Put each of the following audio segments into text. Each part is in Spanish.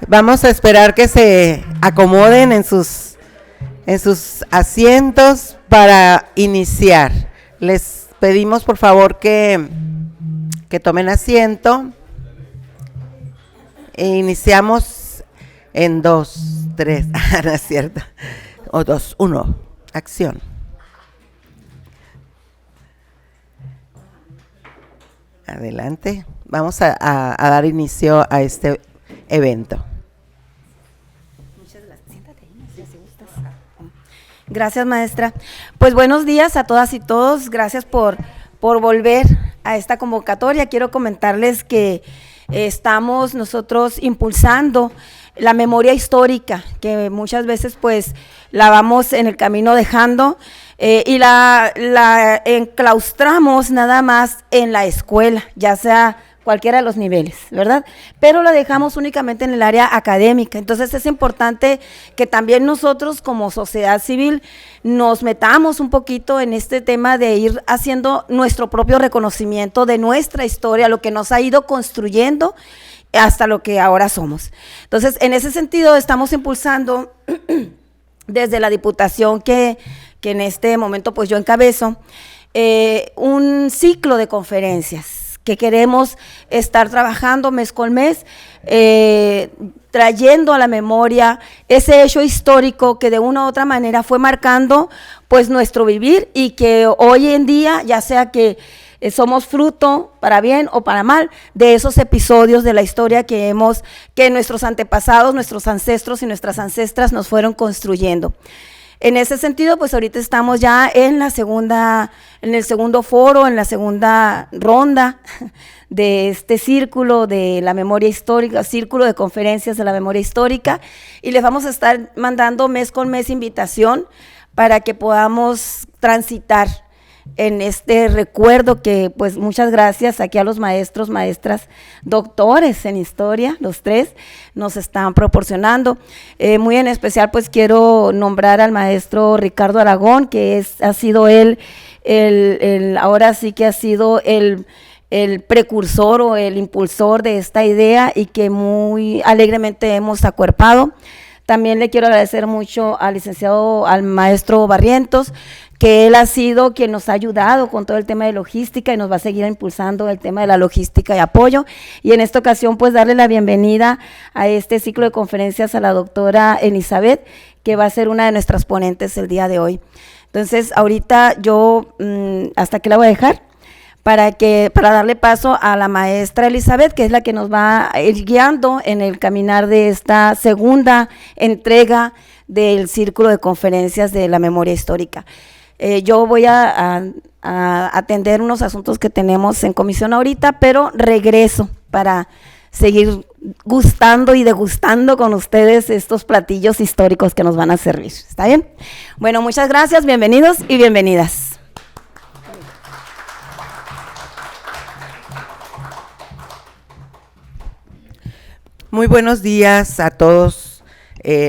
Vamos a esperar que se acomoden en sus asientos para iniciar. Les pedimos por favor que tomen asiento. E iniciamos en 2, 3, no es cierto. O 2, 1, acción. Adelante. Vamos a dar inicio a este evento. Muchas gracias. Siéntate ahí, si gustas. Gracias, maestra. Pues buenos días a todas y todos. Gracias por volver a esta convocatoria. Quiero comentarles que estamos nosotros impulsando la memoria histórica, que muchas veces pues la vamos en el camino dejando y la enclaustramos nada más en la escuela, ya sea cualquiera de los niveles, ¿verdad? Pero la dejamos únicamente en el área académica. Entonces es importante que también nosotros como sociedad civil nos metamos un poquito en este tema de ir haciendo nuestro propio reconocimiento de nuestra historia, lo que nos ha ido construyendo hasta lo que ahora somos. Entonces, en ese sentido estamos impulsando desde la diputación que en este momento pues yo encabezo, un ciclo de conferencias que queremos estar trabajando mes con mes, trayendo a la memoria ese hecho histórico que de una u otra manera fue marcando pues nuestro vivir y que hoy en día, ya sea que somos fruto, para bien o para mal, de esos episodios de la historia que nuestros antepasados, nuestros ancestros y nuestras ancestras nos fueron construyendo. En ese sentido, pues ahorita estamos ya en el segundo foro, en la segunda ronda de este círculo de la memoria histórica, círculo de conferencias de la memoria histórica, y les vamos a estar mandando mes con mes invitación para que podamos transitar en este recuerdo que pues muchas gracias aquí a los maestros, maestras, doctores en historia, los tres, nos están proporcionando. Muy en especial pues quiero nombrar al maestro Ricardo Aragón, que ha sido él, ahora sí que ha sido el precursor o el impulsor de esta idea y que muy alegremente hemos acuerpado. También le quiero agradecer mucho al maestro Barrientos, que él ha sido quien nos ha ayudado con todo el tema de logística y nos va a seguir impulsando el tema de la logística y apoyo. Y en esta ocasión, pues darle la bienvenida a este ciclo de conferencias a la doctora Elizabeth, que va a ser una de nuestras ponentes el día de hoy. Entonces, ahorita yo, hasta aquí la voy a dejar, para darle paso a la maestra Elizabeth, que es la que nos va a ir guiando en el caminar de esta segunda entrega del círculo de conferencias de la memoria histórica. Yo voy a atender unos asuntos que tenemos en comisión ahorita, pero regreso para seguir gustando y degustando con ustedes estos platillos históricos que nos van a servir. ¿Está bien? Bueno, muchas gracias, bienvenidos y bienvenidas. Muy buenos días a todos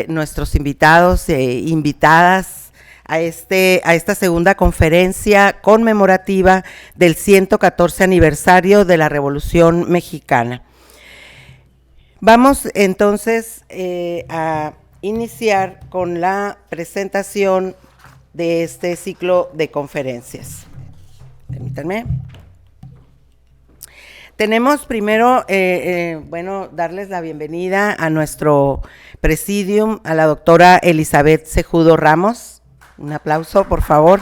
nuestros invitados e invitadas a esta segunda conferencia conmemorativa del 114 aniversario de la Revolución Mexicana. Vamos entonces a iniciar con la presentación de este ciclo de conferencias. Permítanme. Tenemos primero, darles la bienvenida a nuestro presidium, a la doctora Elizabeth Cejudo Ramos. Un aplauso, por favor.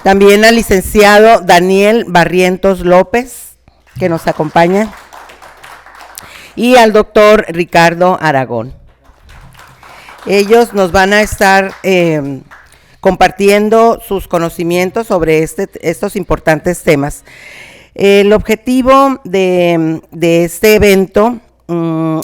También al licenciado Daniel Barrientos López, que nos acompaña, y al doctor Ricardo Aragón. Ellos nos van a estar compartiendo sus conocimientos sobre estos importantes temas. El objetivo de este evento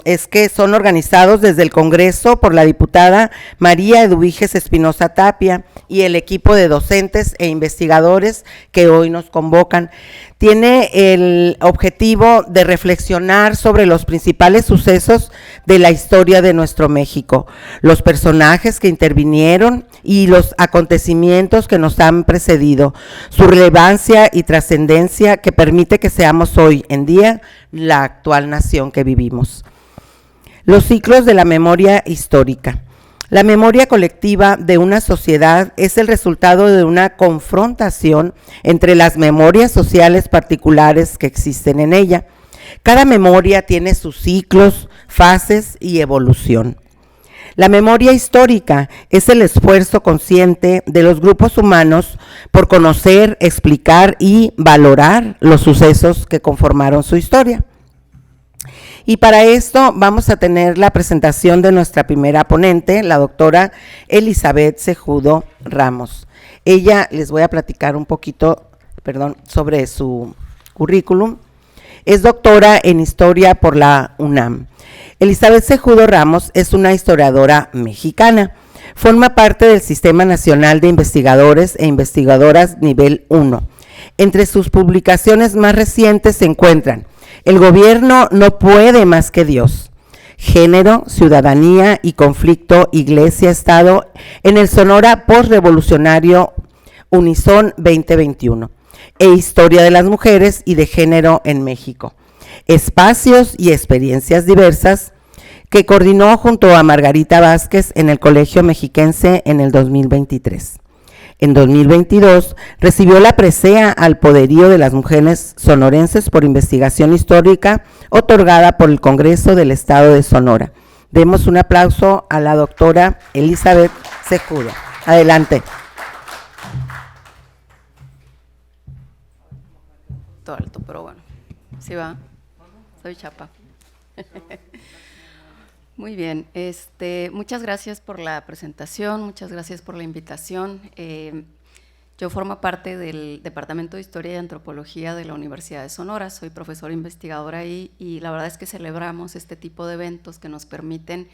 es que son organizados desde el Congreso por la diputada María Eduviges Espinosa Tapia y el equipo de docentes e investigadores que hoy nos convocan. Tiene el objetivo de reflexionar sobre los principales sucesos de la historia de nuestro México, los personajes que intervinieron y los acontecimientos que nos han precedido, su relevancia y trascendencia que permite que seamos hoy en día la actual nación que vivimos. Los ciclos de la memoria histórica. La memoria colectiva de una sociedad es el resultado de una confrontación entre las memorias sociales particulares que existen en ella. Cada memoria tiene sus ciclos, fases y evolución. La memoria histórica es el esfuerzo consciente de los grupos humanos por conocer, explicar y valorar los sucesos que conformaron su historia. Y para esto vamos a tener la presentación de nuestra primera ponente, la doctora Elizabeth Cejudo Ramos. Ella, les voy a platicar un poquito, sobre su currículum. Es doctora en Historia por la UNAM. Elizabeth Cejudo Ramos es una historiadora mexicana. Forma parte del Sistema Nacional de Investigadores e Investigadoras Nivel 1. Entre sus publicaciones más recientes se encuentran El gobierno no puede más que Dios, Género, Ciudadanía y Conflicto, Iglesia-Estado en el Sonora Postrevolucionario Unison 2021 e Historia de las Mujeres y de Género en México, Espacios y Experiencias Diversas, que coordinó junto a Margarita Vázquez en el Colegio Mexiquense en el 2023. En 2022 recibió la presea al poderío de las mujeres sonorenses por investigación histórica otorgada por el Congreso del Estado de Sonora. Demos un aplauso a la doctora Elizabeth Cejudo. Adelante. Todo alto, pero bueno, sí va. Soy chapa. Muy bien, muchas gracias por la presentación, muchas gracias por la invitación. Yo formo parte del Departamento de Historia y Antropología de la Universidad de Sonora, soy profesora investigadora ahí y la verdad es que celebramos este tipo de eventos que nos permiten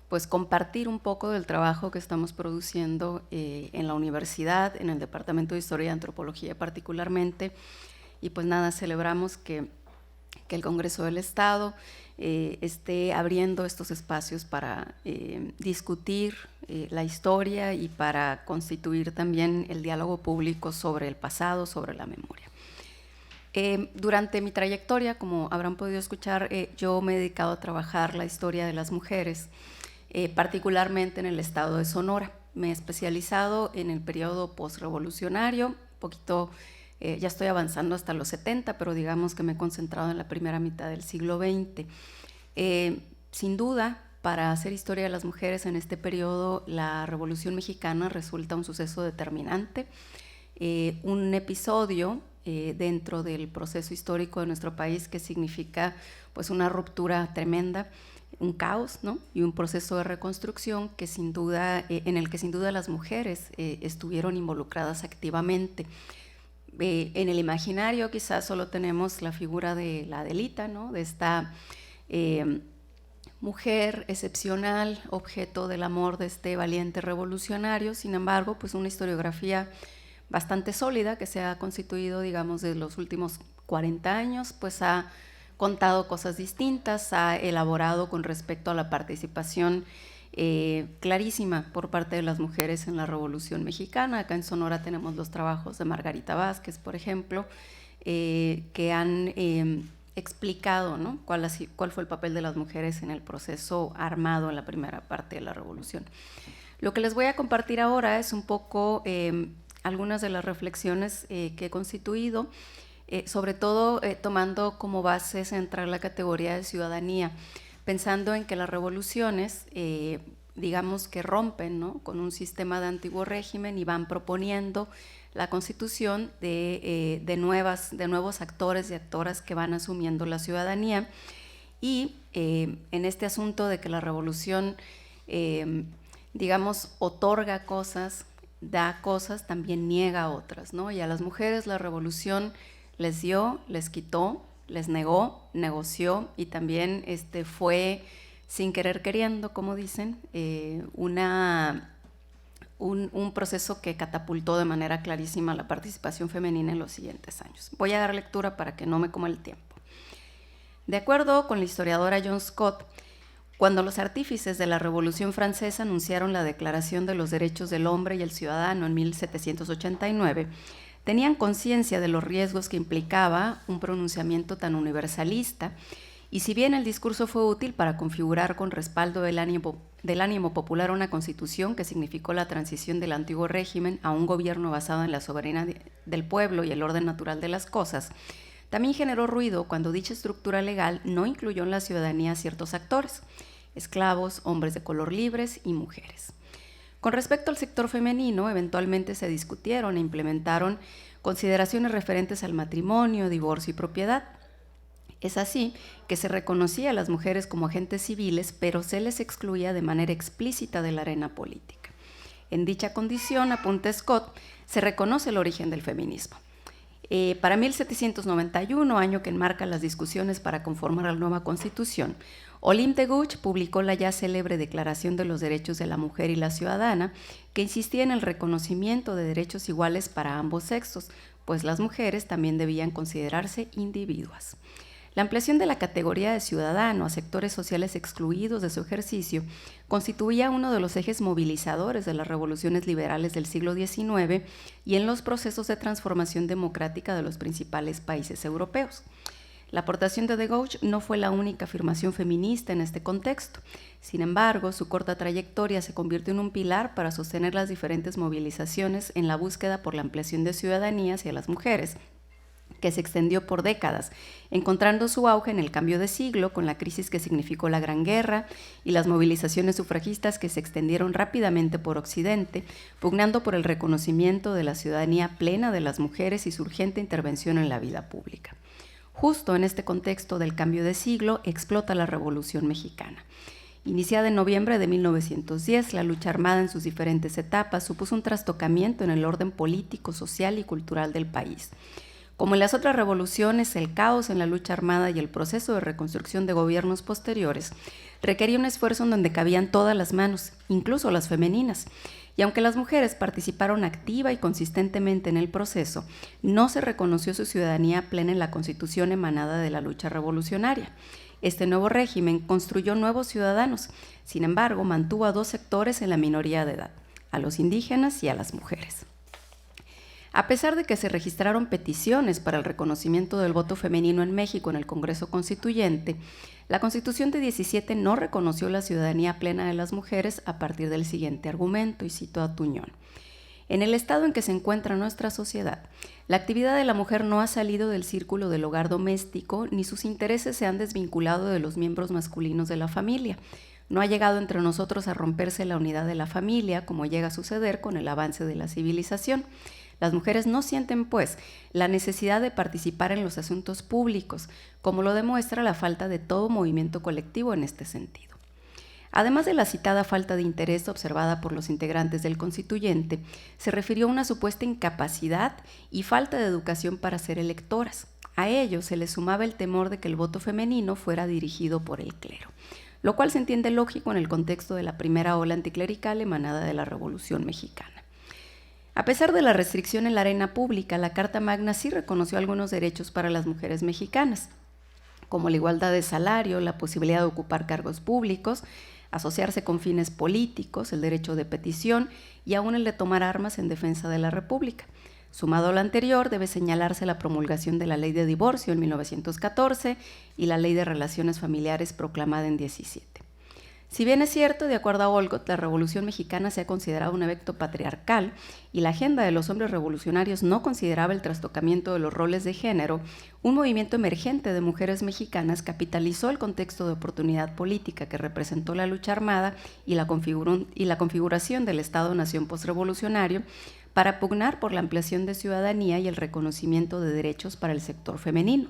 pues compartir un poco del trabajo que estamos produciendo en la universidad, en el Departamento de Historia y Antropología particularmente, y pues nada, celebramos que el Congreso del Estado esté abriendo estos espacios para discutir la historia y para constituir también el diálogo público sobre el pasado, sobre la memoria. Durante mi trayectoria, como habrán podido escuchar, yo me he dedicado a trabajar la historia de las mujeres, particularmente en el estado de Sonora. Me he especializado en el periodo postrevolucionario, un poquito. Ya estoy avanzando hasta los 70, pero digamos que me he concentrado en la primera mitad del siglo XX. Sin duda, para hacer historia de las mujeres en este periodo, la Revolución Mexicana resulta un suceso determinante, un episodio dentro del proceso histórico de nuestro país que significa pues, una ruptura tremenda, un caos, ¿no? Y un proceso de reconstrucción que sin duda, en el que sin duda las mujeres estuvieron involucradas activamente. En el imaginario quizás solo tenemos la figura de la Adelita, ¿no? De esta mujer excepcional, objeto del amor de este valiente revolucionario. Sin embargo, pues una historiografía bastante sólida que se ha constituido, digamos, de los últimos 40 años, pues ha contado cosas distintas, ha elaborado con respecto a la participación clarísima por parte de las mujeres en la Revolución Mexicana. Acá en Sonora tenemos los trabajos de Margarita Vázquez, por ejemplo, que han explicado, ¿no? cuál fue el papel de las mujeres en el proceso armado en la primera parte de la Revolución. Lo que les voy a compartir ahora es un poco algunas de las reflexiones que he constituido, sobre todo tomando como base central la categoría de ciudadanía, pensando en que las revoluciones, digamos que rompen, ¿no? con un sistema de antiguo régimen y van proponiendo la constitución de nuevos actores y actoras que van asumiendo la ciudadanía. Y en este asunto de que la revolución, digamos, otorga cosas, da cosas, también niega otras, ¿no? Y a las mujeres la revolución les dio, les quitó, les negó, negoció y también fue sin querer queriendo, como dicen, un proceso que catapultó de manera clarísima la participación femenina en los siguientes años. Voy a dar lectura para que no me coma el tiempo. De acuerdo con la historiadora John Scott, Cuando los artífices de la Revolución Francesa anunciaron la Declaración de los Derechos del Hombre y el Ciudadano en 1789, tenían conciencia de los riesgos que implicaba un pronunciamiento tan universalista, y si bien el discurso fue útil para configurar con respaldo del ánimo popular una constitución que significó la transición del antiguo régimen a un gobierno basado en la soberanía del pueblo y el orden natural de las cosas, también generó ruido cuando dicha estructura legal no incluyó en la ciudadanía a ciertos actores: esclavos, hombres de color libres y mujeres. Con respecto al sector femenino, eventualmente se discutieron e implementaron consideraciones referentes al matrimonio, divorcio y propiedad. Es así que se reconocía a las mujeres como agentes civiles, pero se les excluía de manera explícita de la arena política. En dicha condición, apunta Scott, se reconoce el origen del feminismo. Para 1791, año que enmarca las discusiones para conformar la nueva Constitución, Olympe de Gouges publicó la ya célebre Declaración de los Derechos de la Mujer y la Ciudadana, que insistía en el reconocimiento de derechos iguales para ambos sexos, pues las mujeres también debían considerarse individuas. La ampliación de la categoría de ciudadano a sectores sociales excluidos de su ejercicio constituía uno de los ejes movilizadores de las revoluciones liberales del siglo XIX y en los procesos de transformación democrática de los principales países europeos. La aportación de Gouges no fue la única afirmación feminista en este contexto. Sin embargo, su corta trayectoria se convirtió en un pilar para sostener las diferentes movilizaciones en la búsqueda por la ampliación de ciudadanía hacia las mujeres, que se extendió por décadas, encontrando su auge en el cambio de siglo con la crisis que significó la Gran Guerra y las movilizaciones sufragistas que se extendieron rápidamente por Occidente, pugnando por el reconocimiento de la ciudadanía plena de las mujeres y su urgente intervención en la vida pública. Justo en este contexto del cambio de siglo explota la Revolución Mexicana. Iniciada en noviembre de 1910, la lucha armada en sus diferentes etapas supuso un trastocamiento en el orden político, social y cultural del país. Como en las otras revoluciones, el caos en la lucha armada y el proceso de reconstrucción de gobiernos posteriores requería un esfuerzo en donde cabían todas las manos, incluso las femeninas. Y aunque las mujeres participaron activa y consistentemente en el proceso, no se reconoció su ciudadanía plena en la Constitución emanada de la lucha revolucionaria. Este nuevo régimen construyó nuevos ciudadanos, sin embargo, mantuvo a dos sectores en la minoría de edad, a los indígenas y a las mujeres. A pesar de que se registraron peticiones para el reconocimiento del voto femenino en México en el Congreso Constituyente, la Constitución de 17 no reconoció la ciudadanía plena de las mujeres a partir del siguiente argumento, y cito a Tuñón: en el estado en que se encuentra nuestra sociedad, la actividad de la mujer no ha salido del círculo del hogar doméstico, ni sus intereses se han desvinculado de los miembros masculinos de la familia. No ha llegado entre nosotros a romperse la unidad de la familia, como llega a suceder con el avance de la civilización. Las mujeres no sienten, pues, la necesidad de participar en los asuntos públicos, como lo demuestra la falta de todo movimiento colectivo en este sentido. Además de la citada falta de interés observada por los integrantes del constituyente, se refirió a una supuesta incapacidad y falta de educación para ser electoras. A ello se le sumaba el temor de que el voto femenino fuera dirigido por el clero, lo cual se entiende lógico en el contexto de la primera ola anticlerical emanada de la Revolución Mexicana. A pesar de la restricción en la arena pública, la Carta Magna sí reconoció algunos derechos para las mujeres mexicanas, como la igualdad de salario, la posibilidad de ocupar cargos públicos, asociarse con fines políticos, el derecho de petición y aún el de tomar armas en defensa de la República. Sumado a lo anterior, debe señalarse la promulgación de la Ley de Divorcio en 1914 y la Ley de Relaciones Familiares proclamada en 17. Si bien es cierto, de acuerdo a Olcott, la Revolución Mexicana se ha considerado un evento patriarcal y la agenda de los hombres revolucionarios no consideraba el trastocamiento de los roles de género, un movimiento emergente de mujeres mexicanas capitalizó el contexto de oportunidad política que representó la lucha armada y la configuración del Estado-nación postrevolucionario para pugnar por la ampliación de ciudadanía y el reconocimiento de derechos para el sector femenino.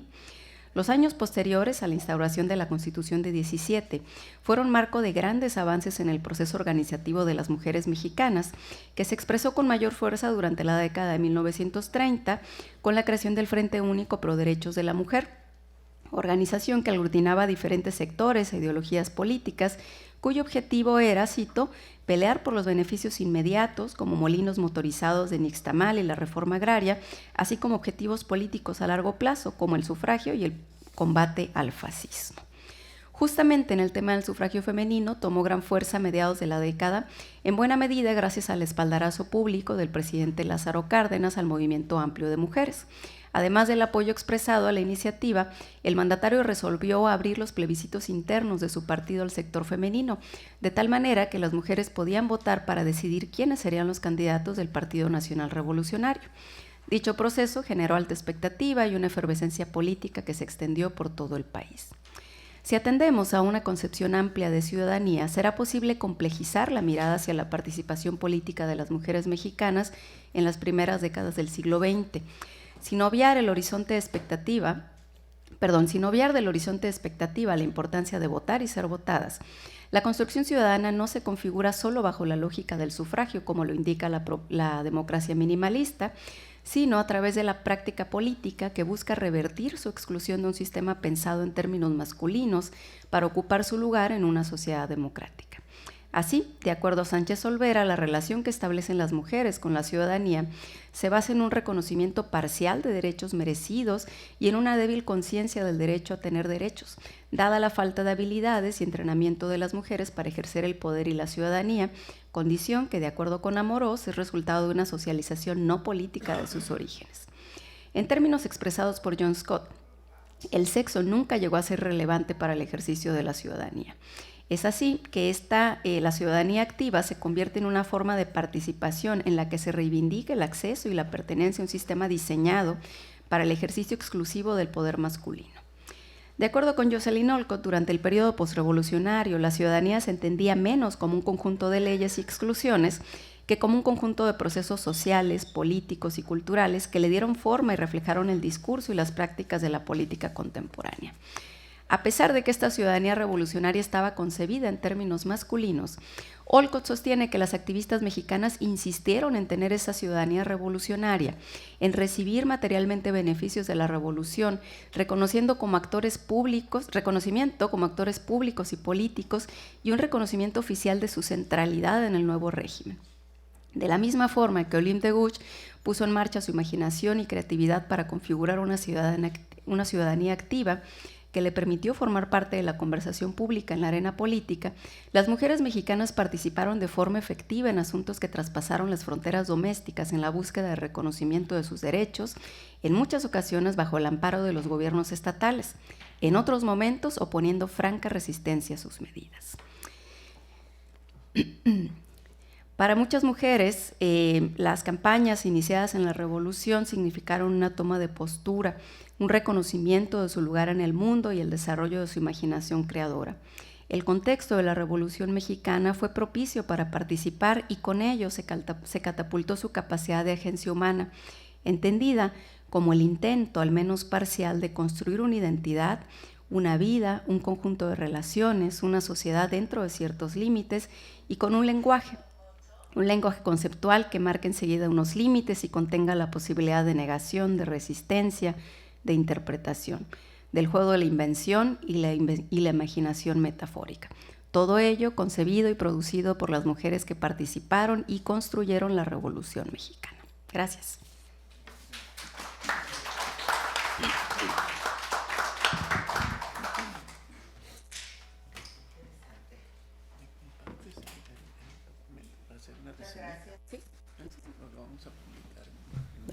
Los años posteriores a la instauración de la Constitución de 17 fueron marco de grandes avances en el proceso organizativo de las mujeres mexicanas, que se expresó con mayor fuerza durante la década de 1930 con la creación del Frente Único Pro Derechos de la Mujer, organización que aglutinaba diferentes sectores e ideologías políticas, cuyo objetivo era, cito, pelear por los beneficios inmediatos como molinos motorizados de Nixtamal y la reforma agraria, así como objetivos políticos a largo plazo como el sufragio y el combate al fascismo. Justamente en el tema del sufragio femenino tomó gran fuerza a mediados de la década, en buena medida gracias al espaldarazo público del presidente Lázaro Cárdenas al movimiento amplio de mujeres. Además del apoyo expresado a la iniciativa, el mandatario resolvió abrir los plebiscitos internos de su partido al sector femenino, de tal manera que las mujeres podían votar para decidir quiénes serían los candidatos del Partido Nacional Revolucionario. Dicho proceso generó alta expectativa y una efervescencia política que se extendió por todo el país. Si atendemos a una concepción amplia de ciudadanía, será posible complejizar la mirada hacia la participación política de las mujeres mexicanas en las primeras décadas del siglo XX. Sin obviar del horizonte de expectativa la importancia de votar y ser votadas, la construcción ciudadana no se configura solo bajo la lógica del sufragio, como lo indica la democracia minimalista, sino a través de la práctica política que busca revertir su exclusión de un sistema pensado en términos masculinos para ocupar su lugar en una sociedad democrática. Así, de acuerdo a Sánchez Olvera, la relación que establecen las mujeres con la ciudadanía se basa en un reconocimiento parcial de derechos merecidos y en una débil conciencia del derecho a tener derechos, dada la falta de habilidades y entrenamiento de las mujeres para ejercer el poder y la ciudadanía, condición que, de acuerdo con Amorós, es resultado de una socialización no política de sus orígenes. En términos expresados por John Scott, el sexo nunca llegó a ser relevante para el ejercicio de la ciudadanía. Es así que la ciudadanía activa se convierte en una forma de participación en la que se reivindica el acceso y la pertenencia a un sistema diseñado para el ejercicio exclusivo del poder masculino. De acuerdo con Jocelyn Olcott, durante el periodo postrevolucionario, la ciudadanía se entendía menos como un conjunto de leyes y exclusiones que como un conjunto de procesos sociales, políticos y culturales que le dieron forma y reflejaron el discurso y las prácticas de la política contemporánea. A pesar de que esta ciudadanía revolucionaria estaba concebida en términos masculinos, Olcott sostiene que las activistas mexicanas insistieron en tener esa ciudadanía revolucionaria, en recibir materialmente beneficios de la revolución, reconocimiento como actores públicos y políticos y un reconocimiento oficial de su centralidad en el nuevo régimen. De la misma forma que Olympe de Gouges puso en marcha su imaginación y creatividad para configurar una ciudadanía activa, que le permitió formar parte de la conversación pública en la arena política, las mujeres mexicanas participaron de forma efectiva en asuntos que traspasaron las fronteras domésticas en la búsqueda de reconocimiento de sus derechos, en muchas ocasiones bajo el amparo de los gobiernos estatales, en otros momentos oponiendo franca resistencia a sus medidas. Para muchas mujeres, las campañas iniciadas en la revolución significaron una toma de postura, un reconocimiento de su lugar en el mundo y el desarrollo de su imaginación creadora. El contexto de la Revolución Mexicana fue propicio para participar y con ello se catapultó su capacidad de agencia humana, entendida como el intento, al menos parcial, de construir una identidad, una vida, un conjunto de relaciones, una sociedad dentro de ciertos límites y con un lenguaje conceptual que marque enseguida unos límites y contenga la posibilidad de negación, de resistencia, de interpretación, del juego de la invención y la imaginación metafórica. Todo ello concebido y producido por las mujeres que participaron y construyeron la Revolución Mexicana. Gracias.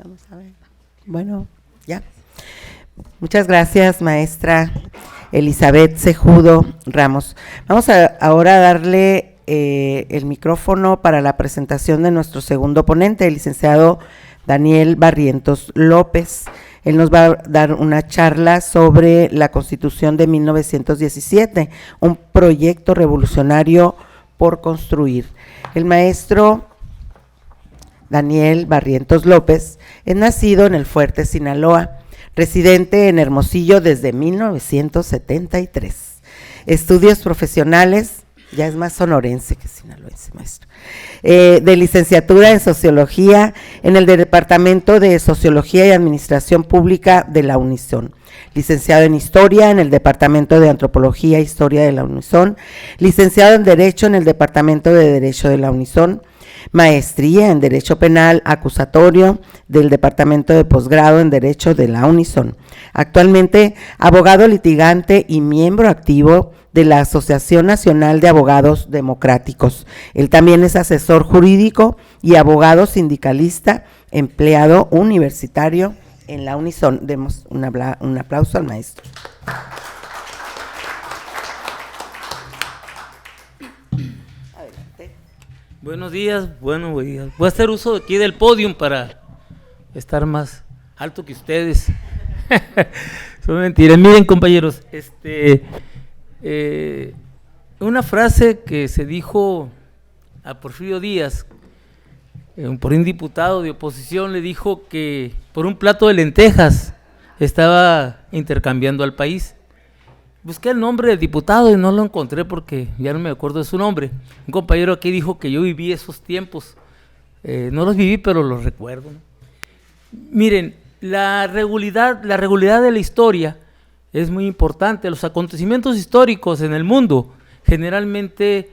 Vamos a ver. Bueno, ya. Muchas gracias, maestra Elizabeth Cejudo Ramos. Vamos ahora a darle el micrófono para la presentación de nuestro segundo ponente, el licenciado Daniel Barrientos López. Él nos va a dar una charla sobre la Constitución de 1917, un proyecto revolucionario por construir. El maestro Daniel Barrientos López es nacido en el Fuerte, Sinaloa, residente en Hermosillo desde 1973. Estudios profesionales, ya es más sonorense que sinaloense, maestro, de licenciatura en Sociología en el Departamento de Sociología y Administración Pública de la Unison, licenciado en Historia en el Departamento de Antropología e Historia de la Unison, licenciado en Derecho en el Departamento de Derecho de la Unison, maestría en Derecho Penal Acusatorio del Departamento de Posgrado en Derecho de la Unison. Actualmente abogado litigante y miembro activo de la Asociación Nacional de Abogados Democráticos. Él también es asesor jurídico y abogado sindicalista, empleado universitario en la Unison. Demos un aplauso al maestro. Buenos días. Voy a hacer uso aquí del podium para estar más alto que ustedes. Son mentiras. Miren, compañeros, una frase que se dijo a Porfirio Díaz, por un diputado de oposición, le dijo que por un plato de lentejas estaba intercambiando al país. Busqué el nombre del diputado y no lo encontré porque ya no me acuerdo de su nombre. Un compañero aquí dijo que yo viví esos tiempos. No los viví, pero los recuerdo, ¿no? Miren, la regularidad de la historia es muy importante. Los acontecimientos históricos en el mundo generalmente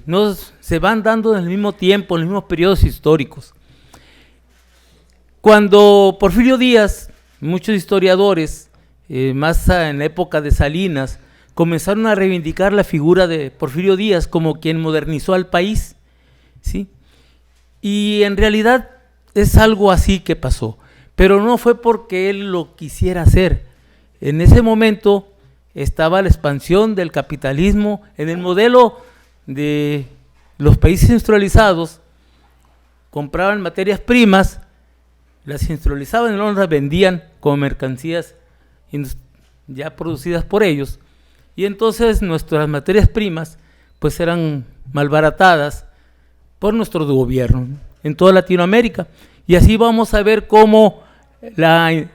no se van dando en el mismo tiempo, en los mismos periodos históricos. Cuando Porfirio Díaz, muchos historiadores, más en la época de Salinas, comenzaron a reivindicar la figura de Porfirio Díaz como quien modernizó al país, ¿sí? Y en realidad es algo así que pasó, pero no fue porque él lo quisiera hacer. En ese momento estaba la expansión del capitalismo en el modelo de los países industrializados. Compraban materias primas, las industrializaban y luego las vendían como mercancías ya producidas por ellos, y entonces nuestras materias primas pues eran malbaratadas por nuestro gobierno en toda Latinoamérica, y así vamos a ver cómo la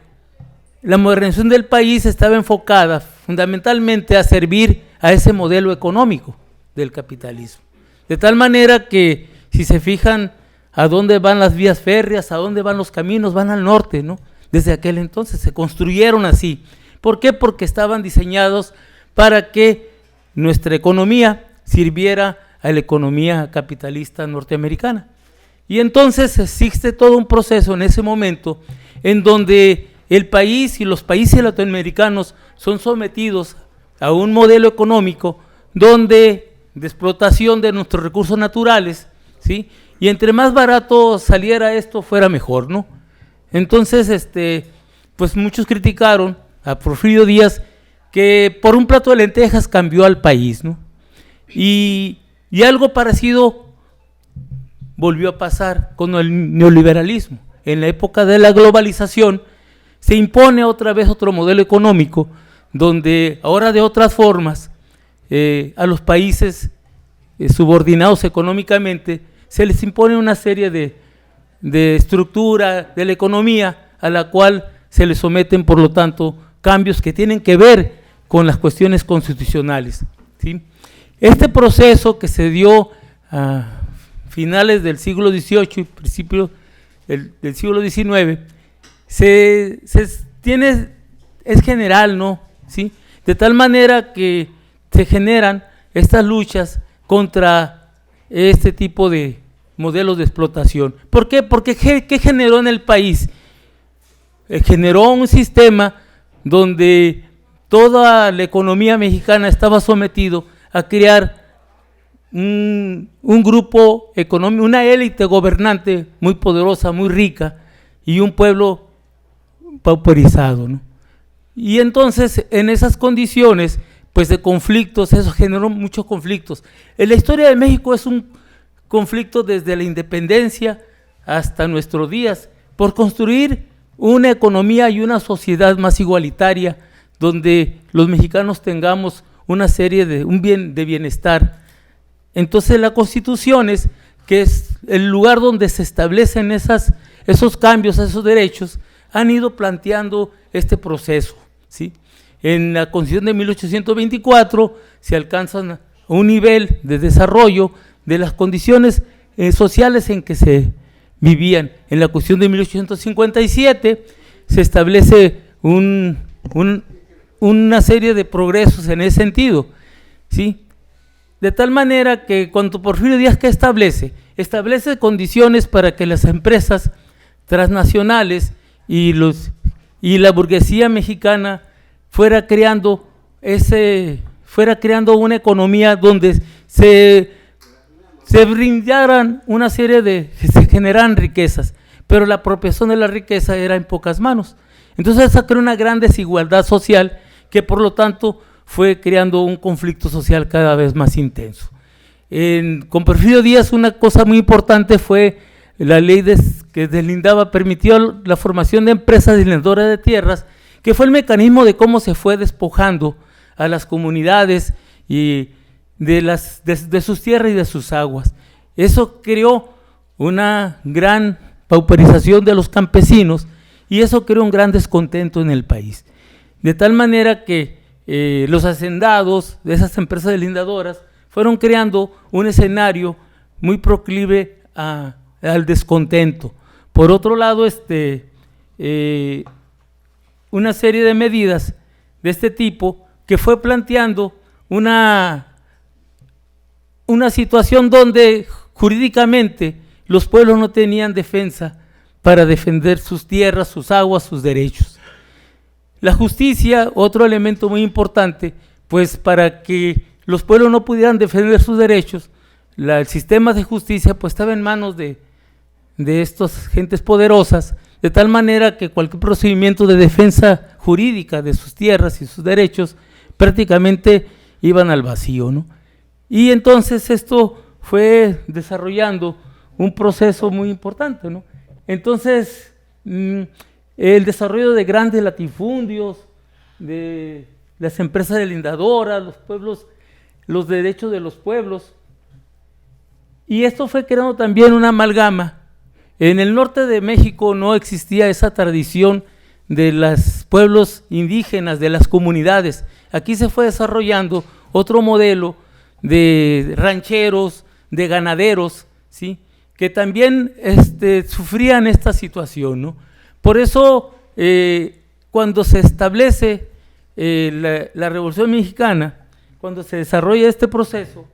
modernización del país estaba enfocada fundamentalmente a servir a ese modelo económico del capitalismo, de tal manera que si se fijan a dónde van las vías férreas, a dónde van los caminos, van al norte, ¿no? Desde aquel entonces se construyeron así. ¿Por qué? Porque estaban diseñados para que nuestra economía sirviera a la economía capitalista norteamericana. Y entonces existe todo un proceso en ese momento en donde el país y los países latinoamericanos son sometidos a un modelo económico de explotación de nuestros recursos naturales, ¿sí? Y entre más barato saliera esto, fuera mejor, ¿no? Entonces, pues muchos criticaron a Porfirio Díaz que por un plato de lentejas cambió al país, ¿no? Y algo parecido volvió a pasar con el neoliberalismo. En la época de la globalización se impone otra vez otro modelo económico donde ahora de otras formas a los países subordinados económicamente se les impone una serie de estructura de la economía a la cual se les someten, por lo tanto, cambios que tienen que ver con las cuestiones constitucionales, ¿sí? Este proceso que se dio a finales del siglo XVIII y principios del siglo XIX es general, ¿no? ¿Sí? De tal manera que se generan estas luchas contra este tipo de modelos de explotación. ¿Por qué? Porque ¿qué generó en el país? Generó un sistema donde toda la economía mexicana estaba sometido a crear un grupo económico, una élite gobernante muy poderosa, muy rica, y un pueblo pauperizado, ¿no? Y entonces, en esas condiciones, pues de conflictos, eso generó muchos conflictos. En la historia de México es un conflicto desde la independencia hasta nuestros días, por construir una economía y una sociedad más igualitaria, donde los mexicanos tengamos una serie de bienestar. Entonces las constituciones, que es el lugar donde se establecen esos cambios, esos derechos, han ido planteando este proceso, ¿sí? En la Constitución de 1824 se alcanza un nivel de desarrollo de las condiciones sociales en que se vivían. En la Constitución de 1857 se establece una serie de progresos en ese sentido, ¿sí? de tal manera que cuando Porfirio Díaz, ¿qué establece? Establece condiciones para que las empresas transnacionales y la burguesía mexicana fuera creando una economía donde se brindaran una serie se generaran riquezas, pero la apropiación de la riqueza era en pocas manos. Entonces eso creó una gran desigualdad social que por lo tanto fue creando un conflicto social cada vez más intenso. Con Porfirio Díaz una cosa muy importante fue la ley que permitió la formación de empresas deslindadoras de tierras, que fue el mecanismo de cómo se fue despojando a las comunidades y de sus tierras y de sus aguas. Eso creó una gran pauperización de los campesinos y eso creó un gran descontento en el país. De tal manera que los hacendados de esas empresas deslindadoras fueron creando un escenario muy proclive al descontento. Por otro lado, una serie de medidas de este tipo que fue planteando una situación donde jurídicamente los pueblos no tenían defensa para defender sus tierras, sus aguas, sus derechos. La justicia, otro elemento muy importante, pues para que los pueblos no pudieran defender sus derechos, el sistema de justicia pues estaba en manos de estas gentes poderosas, de tal manera que cualquier procedimiento de defensa jurídica de sus tierras y sus derechos prácticamente iban al vacío, ¿no? Y entonces esto fue desarrollando un proceso muy importante, ¿no? Entonces, el desarrollo de grandes latifundios, de las empresas deslindadoras, los pueblos, los derechos de los pueblos, y esto fue creando también una amalgama. En el norte de México no existía esa tradición de los pueblos indígenas, de las comunidades. Aquí se fue desarrollando otro modelo de rancheros, de ganaderos, ¿sí?, que también sufrían esta situación, ¿no? Por eso, cuando se establece la Revolución Mexicana, cuando se desarrolla este proceso,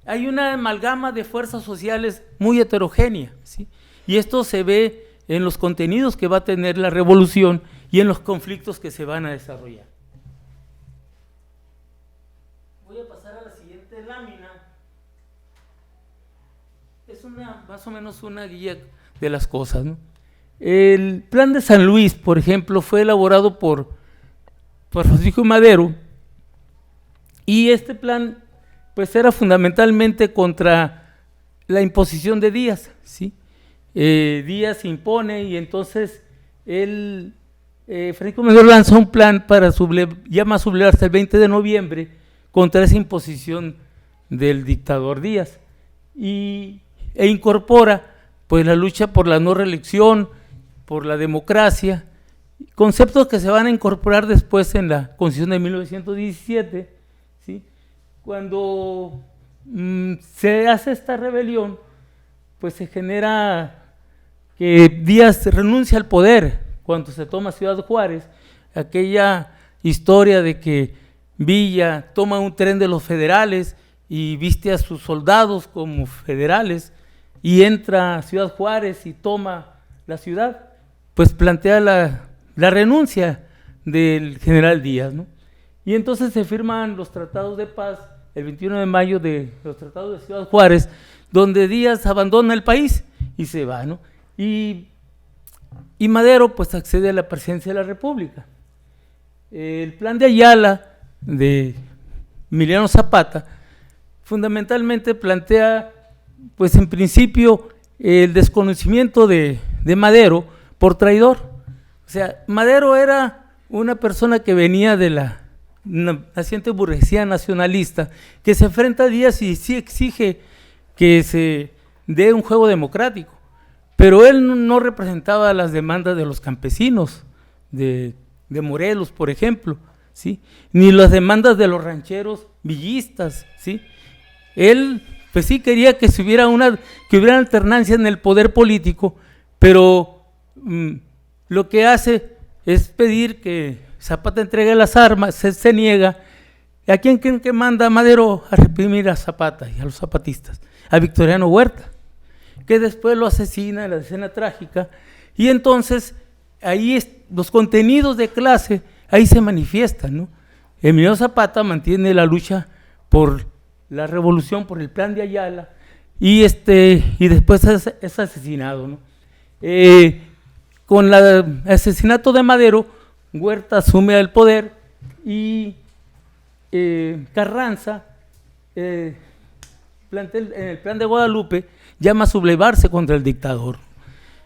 hay una amalgama de fuerzas sociales muy heterogénea, ¿sí? Y esto se ve en los contenidos que va a tener la revolución y en los conflictos que se van a desarrollar. Voy a pasar a la siguiente lámina. Es más o menos una guía de las cosas, ¿no? El Plan de San Luis, por ejemplo, fue elaborado por Francisco Madero, y este plan pues era fundamentalmente contra la imposición de Díaz, ¿sí? Díaz se impone y entonces Francisco Madero lanzó un plan para sublevarse el 20 de noviembre contra esa imposición del dictador Díaz e incorpora pues la lucha por la no reelección, por la democracia, conceptos que se van a incorporar después en la Constitución de 1917, ¿sí? Cuando se hace esta rebelión, pues se genera que Díaz renuncia al poder cuando se toma Ciudad Juárez, aquella historia de que Villa toma un tren de los federales y viste a sus soldados como federales y entra a Ciudad Juárez y toma la ciudad, pues plantea la renuncia del general Díaz, ¿no? Y entonces se firman los tratados de paz el 21 de mayo de los tratados de Ciudad Juárez, donde Díaz abandona el país y se va, ¿no? Y Madero pues accede a la presidencia de la República. El plan de Ayala de Emiliano Zapata fundamentalmente plantea pues en principio el desconocimiento de Madero por traidor. O sea, Madero era una persona que venía de la naciente burguesía nacionalista, que se enfrenta a Díaz y sí exige que se dé un juego democrático, pero él no representaba las demandas de los campesinos de Morelos, por ejemplo, ¿sí?, ni las demandas de los rancheros villistas, ¿sí? Él pues sí quería que hubiera alternancia en el poder político, pero lo que hace es pedir que Zapata entregue las armas, se niega, ¿A quién creen que manda Madero a reprimir a Zapata y a los zapatistas? A Victoriano Huerta, que después lo asesina en la escena trágica, y entonces ahí los contenidos de clase ahí se manifiestan, ¿no? Emiliano Zapata mantiene la lucha por la revolución, por el plan de Ayala, y después es asesinado, ¿no? Con el asesinato de Madero, Huerta asume el poder y Carranza, en el plan de Guadalupe, llama a sublevarse contra el dictador.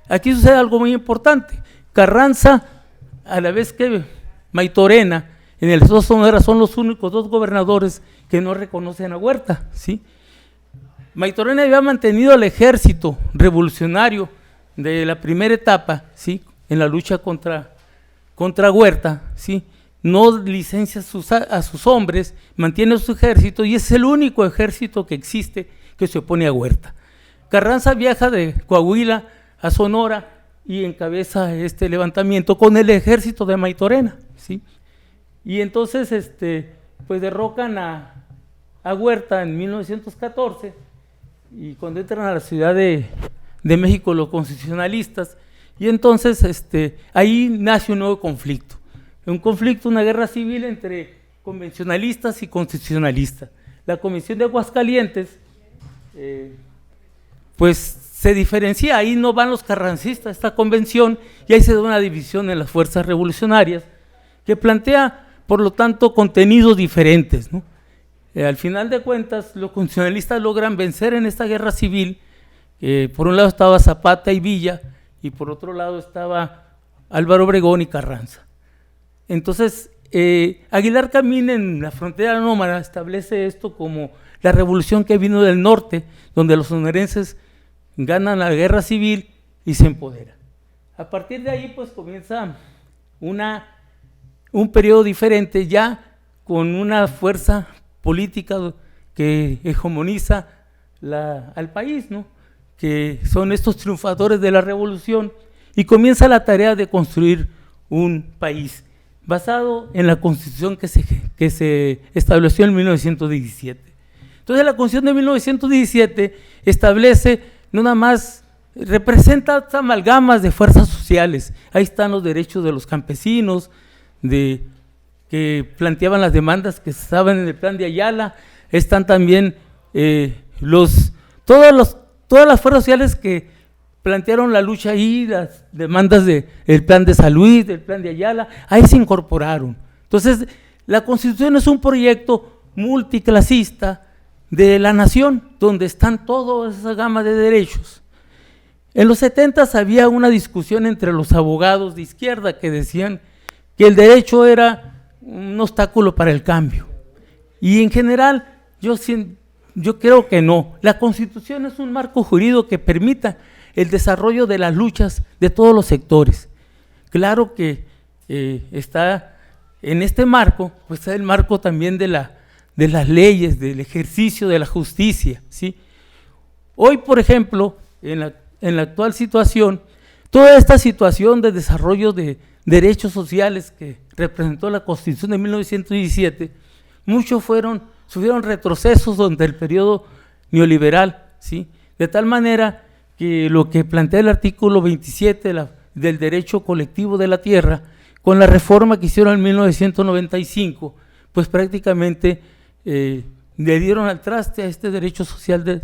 Aquí sucede algo muy importante. Carranza, a la vez que Maytorena, en el estado de Sonora son los únicos dos gobernadores que no reconocen a Huerta, ¿sí? Maytorena había mantenido el ejército revolucionario de la primera etapa, ¿sí?, en la lucha contra Huerta, ¿sí?, no licencia a sus hombres, mantiene su ejército y es el único ejército que existe que se opone a Huerta. Carranza viaja de Coahuila a Sonora y encabeza este levantamiento con el ejército de Maytorena, ¿sí? Y entonces pues derrocan a Huerta en 1914, y cuando entran a la Ciudad de México los constitucionalistas, y entonces ahí nace un nuevo conflicto. Un conflicto, una guerra civil entre convencionalistas y constitucionalistas. La Comisión de Aguascalientes, pues se diferencia, ahí no van los carrancistas, esta convención, y ahí se da una división en las fuerzas revolucionarias, que plantea, por lo tanto, contenidos diferentes, ¿no? Al final de cuentas, los constitucionalistas logran vencer en esta guerra civil. Por un lado estaba Zapata y Villa, y por otro lado estaba Álvaro Obregón y Carranza. Entonces, Aguilar Camín en la frontera nómada establece esto como la revolución que vino del norte, donde los sonorenses ganan la guerra civil y se empoderan. A partir de ahí, pues comienza un periodo diferente, ya con una fuerza política que hegemoniza al país, ¿no?, que son estos triunfadores de la revolución, y comienza la tarea de construir un país basado en la Constitución que se estableció en 1917. Entonces la Constitución de 1917 establece, no nada más, representa amalgamas de fuerzas sociales. Ahí están los derechos de los campesinos, que planteaban las demandas que estaban en el plan de Ayala. Están también todas las fuerzas sociales que plantearon la lucha ahí, las demandas del plan de San Luis, del plan de Ayala, ahí se incorporaron. Entonces, la Constitución es un proyecto multiclasista de la nación, donde están toda esa gama de derechos. En los 70 había una discusión entre los abogados de izquierda que decían que el derecho era un obstáculo para el cambio. Y en general, yo creo que no. La Constitución es un marco jurídico que permita el desarrollo de las luchas de todos los sectores. Claro que está en este marco, pues está el marco también de las leyes, del ejercicio de la justicia, ¿sí? Hoy, por ejemplo, en la actual situación, toda esta situación de desarrollo de derechos sociales que representó la Constitución de 1917, muchos sufrieron retrocesos durante el periodo neoliberal, ¿sí? De tal manera que lo que plantea el artículo 27 del derecho colectivo de la tierra, con la reforma que hicieron en 1995, pues prácticamente le dieron al traste a este derecho social de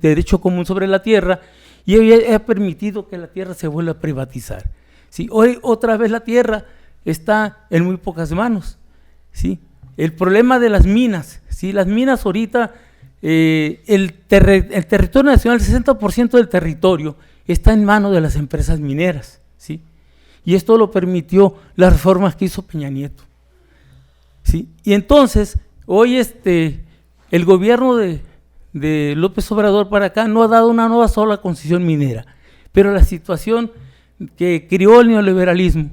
derecho común sobre la tierra, y ha permitido que la tierra se vuelva a privatizar, ¿sí? Hoy otra vez la tierra está en muy pocas manos, ¿sí? El problema de las minas, ¿sí? Las minas ahorita, el territorio nacional, el 60% del territorio está en manos de las empresas mineras, ¿sí? Y esto lo permitió las reformas que hizo Peña Nieto, ¿sí? Y entonces, hoy el gobierno de López Obrador para acá no ha dado una nueva sola concesión minera, pero la situación que crió el neoliberalismo,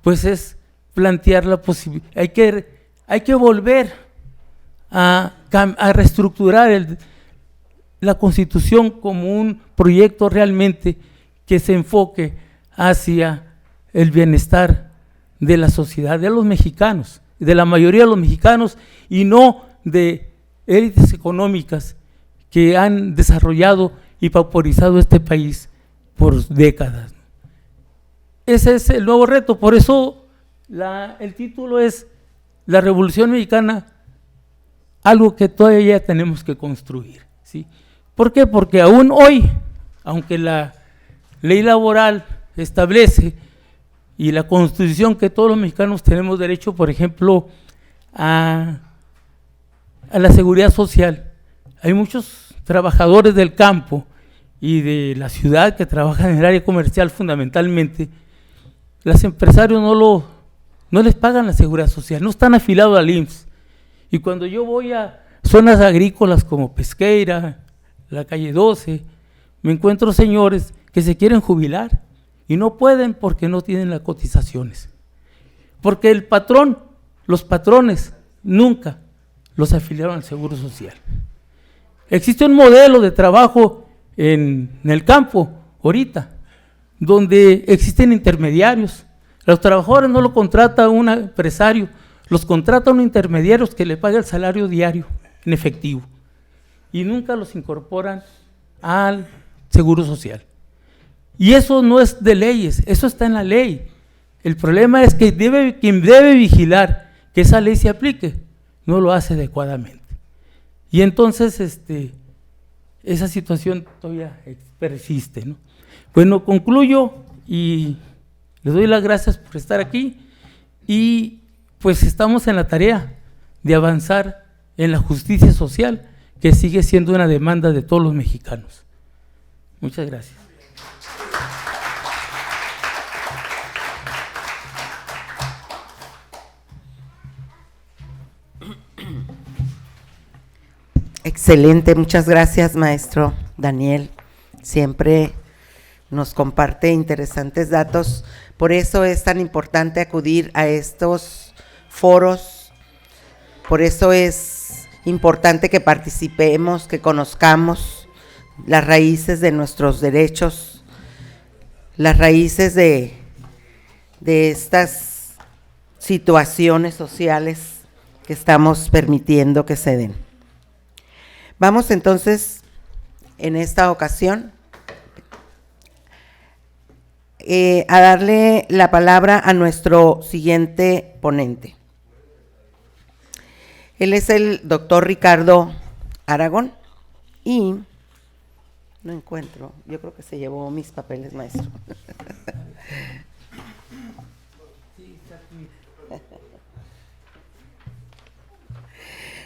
pues es plantear la posibilidad, hay que volver a reestructurar la Constitución como un proyecto realmente que se enfoque hacia el bienestar de la sociedad, de los mexicanos. de la mayoría de los mexicanos y no de élites económicas que han desarrollado y pauperizado este país por décadas. Ese es el nuevo reto, por eso el título es La Revolución Mexicana, algo que todavía tenemos que construir, ¿sí? ¿Por qué? Porque aún hoy, aunque la ley laboral establece y la Constitución que todos los mexicanos tenemos derecho, por ejemplo, a la seguridad social, hay muchos trabajadores del campo y de la ciudad que trabajan en el área comercial fundamentalmente. Los empresarios no les pagan la seguridad social, no están afiliados al IMSS. Y cuando yo voy a zonas agrícolas como Pesqueira, la calle 12, me encuentro señores que se quieren jubilar y no pueden porque no tienen las cotizaciones. Porque el patrón, los patrones, nunca los afiliaron al Seguro Social. Existe un modelo de trabajo en el campo ahorita, donde existen intermediarios. Los trabajadores no lo contrata un empresario, los contrata un intermediario que le paga el salario diario en efectivo y nunca los incorporan al Seguro Social. Y eso no es de leyes, eso está en la ley. El problema es que quien debe vigilar que esa ley se aplique no lo hace adecuadamente. Y entonces esa situación todavía persiste, ¿no? Bueno, concluyo y les doy las gracias por estar aquí y pues estamos en la tarea de avanzar en la justicia social, que sigue siendo una demanda de todos los mexicanos. Muchas gracias. Excelente, muchas gracias, maestro Daniel. Siempre nos comparte interesantes datos. Por eso es tan importante acudir a estos foros. Por eso es importante que participemos, que conozcamos las raíces de nuestros derechos, las raíces de estas situaciones sociales que estamos permitiendo que se den. Vamos entonces, en esta ocasión, a darle la palabra a nuestro siguiente ponente. Él es el doctor Ricardo Aragón y no encuentro, yo creo que se llevó mis papeles, maestro.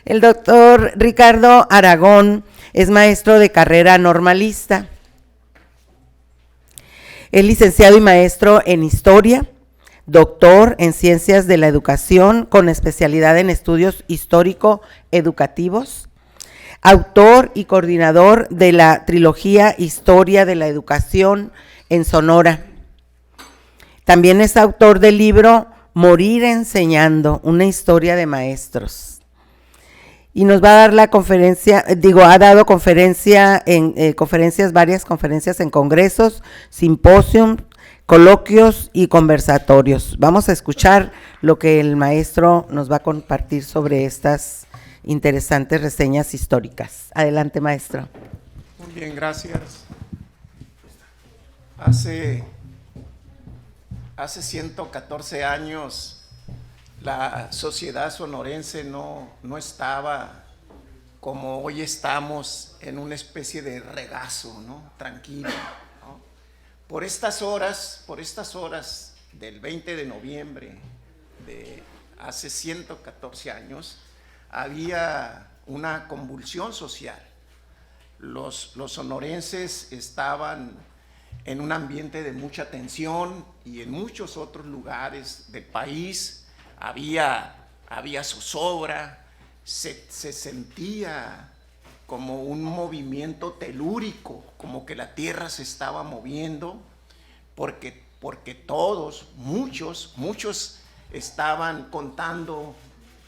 El doctor Ricardo Aragón es maestro de carrera normalista. Es licenciado y maestro en Historia, doctor en Ciencias de la Educación con especialidad en estudios histórico-educativos, autor y coordinador de la trilogía Historia de la Educación en Sonora. También es autor del libro Morir Enseñando, una historia de maestros. Y nos va a dar la conferencia, ha dado conferencias, varias conferencias en congresos, simposios, coloquios y conversatorios. Vamos a escuchar lo que el maestro nos va a compartir sobre estas interesantes reseñas históricas. Adelante, maestro. Muy bien, gracias. Hace 114 años la sociedad sonorense no estaba como hoy estamos en una especie de regazo, ¿no? Tranquilo, ¿no? Por estas horas del 20 de noviembre de hace 114 años, había una convulsión social. Los sonorenses estaban en un ambiente de mucha tensión y en muchos otros lugares del país había zozobra, se sentía como un movimiento telúrico, como que la tierra se estaba moviendo, porque muchos estaban contando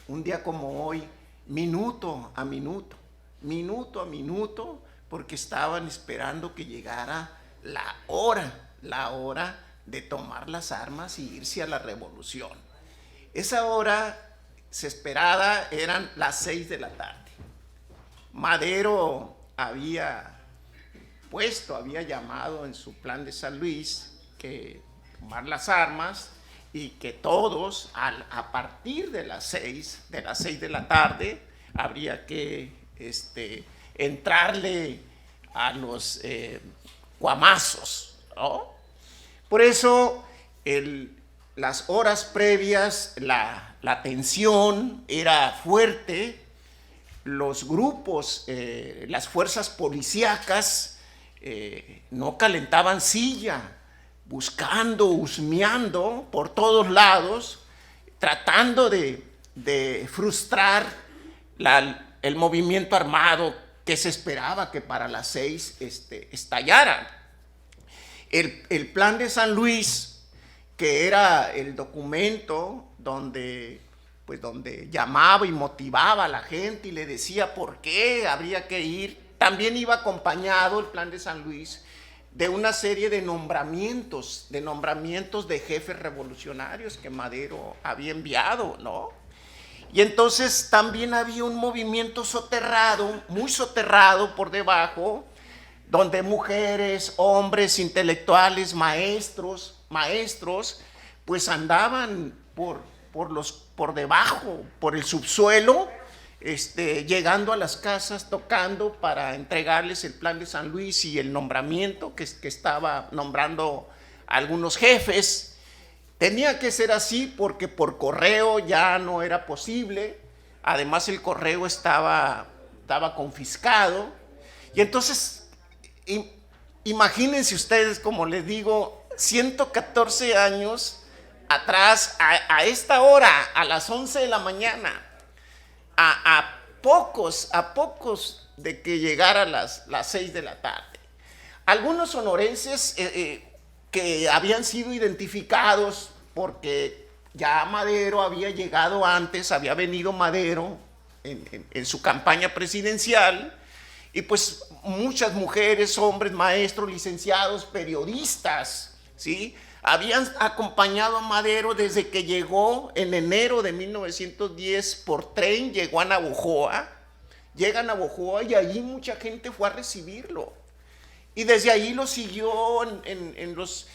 un día como hoy, minuto a minuto, porque estaban esperando que llegara la hora de tomar las armas y irse a la revolución. Esa hora desesperada eran las 6 de la tarde. Madero había llamado en su plan de San Luis que tomar las armas y que todos a partir de las 6 de la tarde habría que entrarle a los guamazos, ¿no? Por eso las horas previas la tensión era fuerte, los grupos, las fuerzas policíacas no calentaban silla, buscando, husmeando por todos lados, tratando de frustrar el movimiento armado que se esperaba que para las 6 estallara. El plan de San Luis, que era el documento donde llamaba y motivaba a la gente y le decía por qué habría que ir, también iba acompañado el plan de San Luis de una serie de nombramientos de jefes revolucionarios que Madero había enviado, ¿no? Y entonces también había un movimiento soterrado, muy soterrado por debajo, donde mujeres, hombres, intelectuales, maestros, pues andaban por debajo, por el subsuelo, llegando a las casas, tocando para entregarles el plan de San Luis y el nombramiento que estaba nombrando a algunos jefes. Tenía que ser así porque por correo ya no era posible. Además el correo estaba confiscado. Y entonces, imagínense ustedes, como les digo, 114 años atrás, a esta hora, a las 11 de la mañana, a pocos de que llegara las 6 de la tarde. Algunos sonorenses que habían sido identificados porque ya Madero había llegado antes, había venido Madero en su campaña presidencial, y pues muchas mujeres, hombres, maestros, licenciados, periodistas, ¿sí?, habían acompañado a Madero desde que llegó en enero de 1910 por tren, llegó a Navojoa, llega a Navojoa y allí mucha gente fue a recibirlo. Y desde ahí lo siguió en los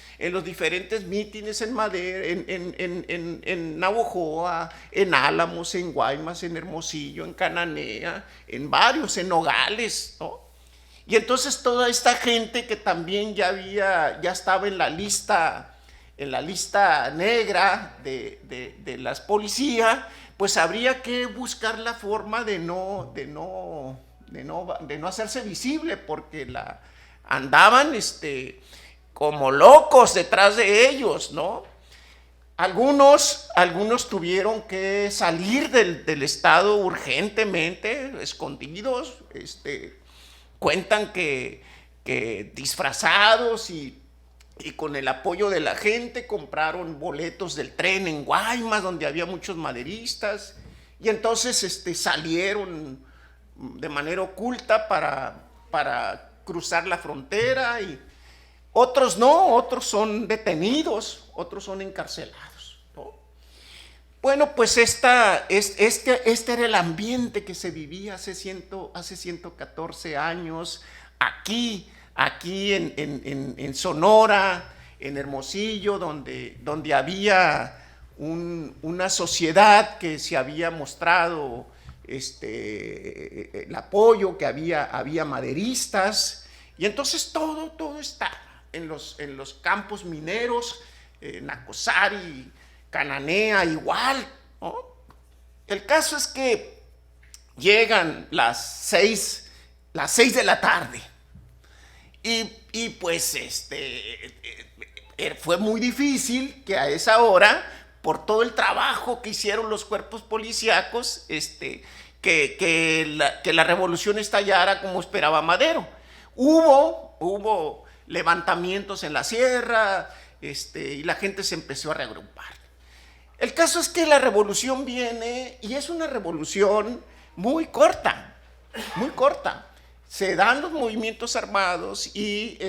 diferentes mítines en Madero, en Navojoa, en Álamos, en Guaymas, en Hermosillo, en Cananea, en varios, en Nogales, ¿no? Y entonces toda esta gente que también ya estaba en la lista negra de las policías, pues habría que buscar la forma de no hacerse visible, porque andaban como locos detrás de ellos, ¿no? Algunos tuvieron que salir del estado urgentemente, escondidos, cuentan que disfrazados y con el apoyo de la gente compraron boletos del tren en Guaymas, donde había muchos maderistas, y entonces salieron de manera oculta para cruzar la frontera, y otros no, otros son detenidos, otros son encarcelados, ¿no? Bueno, pues este era el ambiente que se vivía hace 114 años aquí en Sonora, en Hermosillo, donde había una sociedad que se había mostrado el apoyo, que había maderistas, y entonces todo estaba en los campos mineros, Nacosari, Cananea, igual, ¿no? El caso es que llegan las 6 de la tarde. Y pues fue muy difícil que a esa hora, por todo el trabajo que hicieron los cuerpos policíacos, que la revolución estallara como esperaba Madero. Hubo levantamientos en la sierra, y la gente se empezó a reagrupar. El caso es que la revolución viene, y es una revolución muy corta, muy corta. Se dan los movimientos armados y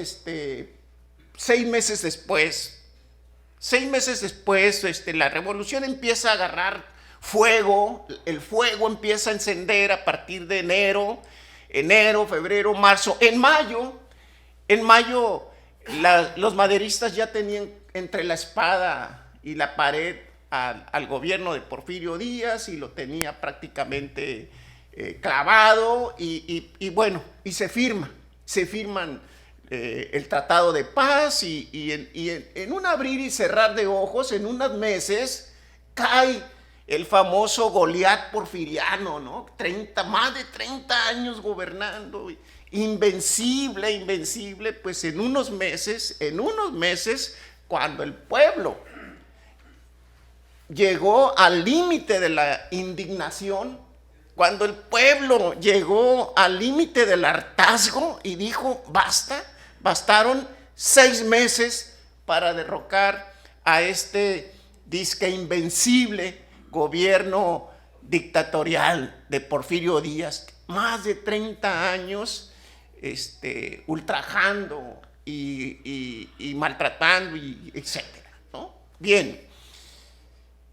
6 meses después, la revolución empieza a agarrar fuego, el fuego empieza a encender a partir de enero, febrero, marzo. En mayo los maderistas ya tenían entre la espada y la pared al gobierno de Porfirio Díaz y lo tenía prácticamente clavado y bueno, y se firman el Tratado de Paz y en un abrir y cerrar de ojos, en unos meses, cae el famoso Goliat porfiriano, ¿no? Más de 30 años gobernando, invencible, pues en unos meses, cuando el pueblo llegó al límite de la indignación, cuando el pueblo llegó al límite del hartazgo y dijo, bastaron 6 meses para derrocar a este disque invencible gobierno dictatorial de Porfirio Díaz, más de 30 años ultrajando y maltratando, y etcétera, ¿no? Bien,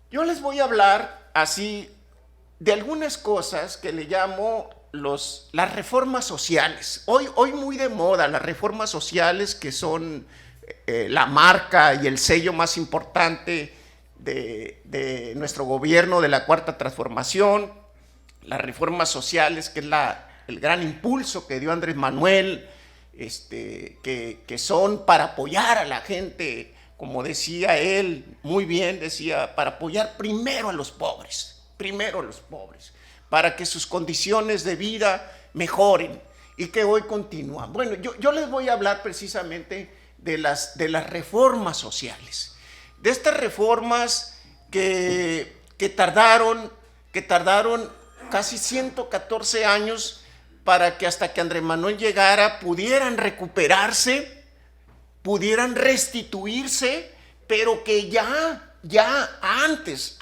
yo les voy a hablar así de algunas cosas que le llamo las reformas sociales. Hoy muy de moda las reformas sociales, que son la marca y el sello más importante de nuestro gobierno, de la Cuarta Transformación. Las reformas sociales, que es el gran impulso que dio Andrés Manuel, que son para apoyar a la gente, como decía él, muy bien decía, para apoyar primero a los pobres, para que sus condiciones de vida mejoren, y que hoy continúan. Bueno, yo les voy a hablar precisamente de las reformas sociales, de estas reformas que tardaron casi 114 años para que, hasta que Andrés Manuel llegara, pudieran recuperarse, pudieran restituirse, pero que ya antes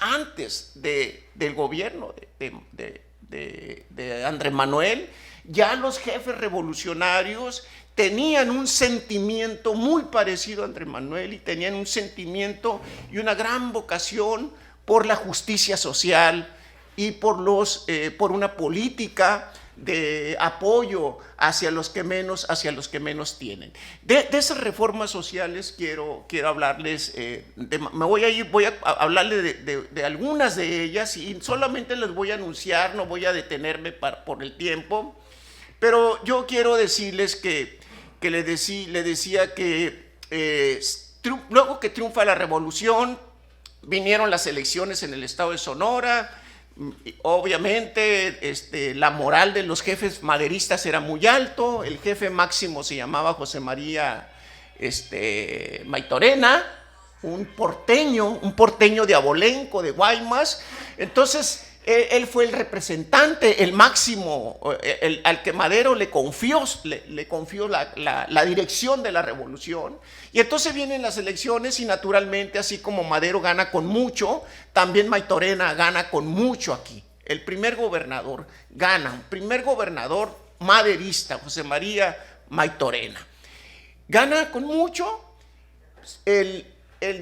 del gobierno de Andrés Manuel, ya los jefes revolucionarios tenían un sentimiento muy parecido a Andrés Manuel, y tenían un sentimiento y una gran vocación por la justicia social y por una política de apoyo hacia los que menos tienen. De esas reformas sociales quiero hablarles, voy a hablarles de algunas de ellas, y solamente les voy a anunciar, no voy a detenerme por el tiempo, pero yo quiero decirles que le decía que luego que triunfa la revolución, vinieron las elecciones en el estado de Sonora. Obviamente la moral de los jefes maderistas era muy alto. El jefe máximo se llamaba José María Maytorena, un porteño de Abolenco, de Guaymas. Entonces él fue el representante, el máximo, al que Madero le confió la dirección de la revolución. Y entonces vienen las elecciones, y naturalmente, así como Madero gana con mucho, también Maytorena gana con mucho aquí. El primer gobernador maderista, José María Maytorena, gana con mucho. El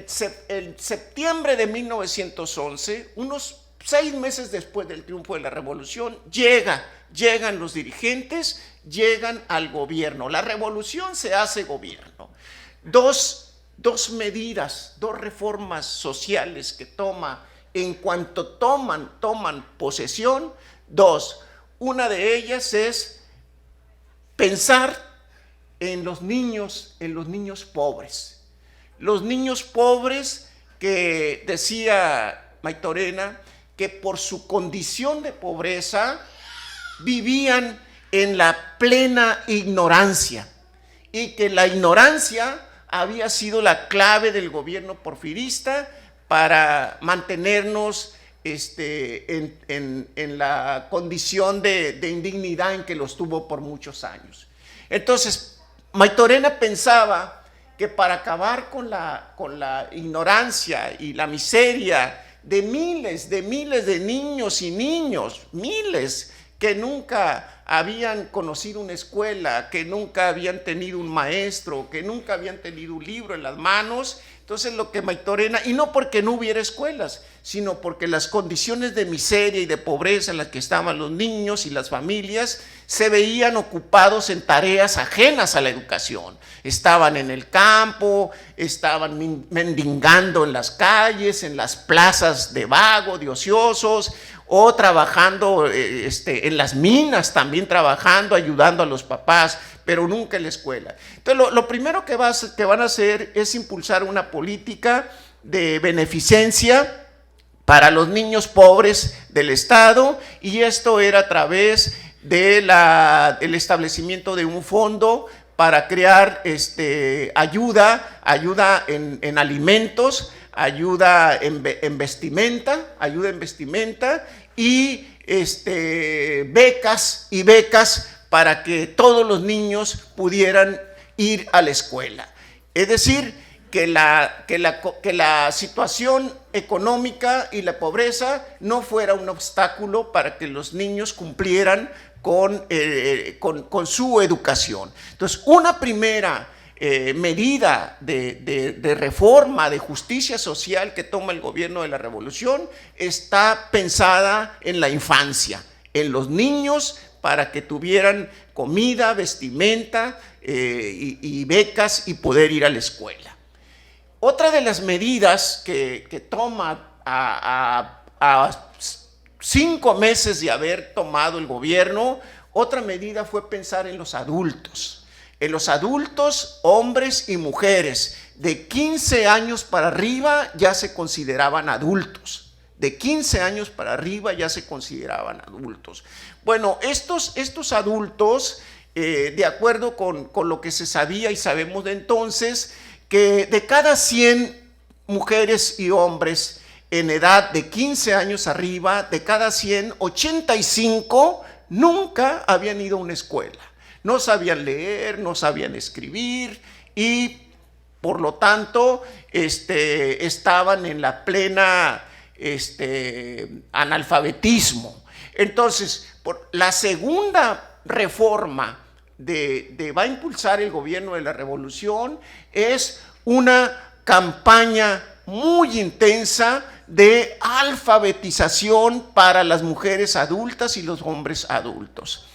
septiembre de 1911, unos 6 meses después del triunfo de la revolución, llegan los dirigentes, llegan al gobierno. La revolución se hace gobierno. Dos reformas sociales que toma en cuanto toman posesión. Una de ellas es pensar en los niños pobres. Los niños pobres, que decía Maytorena, que por su condición de pobreza vivían en la plena ignorancia, y que la ignorancia había sido la clave del gobierno porfirista para mantenernos en la condición de indignidad en que los tuvo por muchos años. Entonces, Maytorena pensaba que para acabar con la ignorancia y la miseria de miles de niños y miles que nunca habían conocido una escuela, que nunca habían tenido un maestro, que nunca habían tenido un libro en las manos. Entonces lo que Maytorena, y no porque no hubiera escuelas, sino porque las condiciones de miseria y de pobreza en las que estaban los niños y las familias se veían ocupados en tareas ajenas a la educación. Estaban en el campo, estaban mendigando en las calles, en las plazas de vago, de ociosos, o trabajando en las minas, también trabajando, ayudando a los papás, pero nunca en la escuela. Entonces, lo primero que van a hacer es impulsar una política de beneficencia para los niños pobres del Estado, y esto era a través del establecimiento de un fondo para crear ayuda en alimentos, ayuda en vestimenta y becas para que todos los niños pudieran ir a la escuela. Es decir, que la situación económica y la pobreza no fuera un obstáculo para que los niños cumplieran con su educación. Entonces, una primera medida de reforma, de justicia social que toma el gobierno de la Revolución está pensada en la infancia, en los niños, para que tuvieran comida, vestimenta y becas y poder ir a la escuela. Otra de las medidas que toma a 5 meses de haber tomado el gobierno, otra medida fue pensar en los adultos. En los adultos, hombres y mujeres, de 15 años para arriba ya se consideraban adultos. De 15 años para arriba ya se consideraban adultos. Bueno, estos adultos, de acuerdo con lo que se sabía y sabemos de entonces, que de cada 100 mujeres y hombres en edad de 15 años arriba, de cada 100, 85 nunca habían ido a una escuela. No sabían leer, no sabían escribir y por lo tanto estaban en la plena analfabetismo. Entonces, la segunda reforma va a impulsar el gobierno de la Revolución es una campaña muy intensa de alfabetización para las mujeres adultas y los hombres adultos.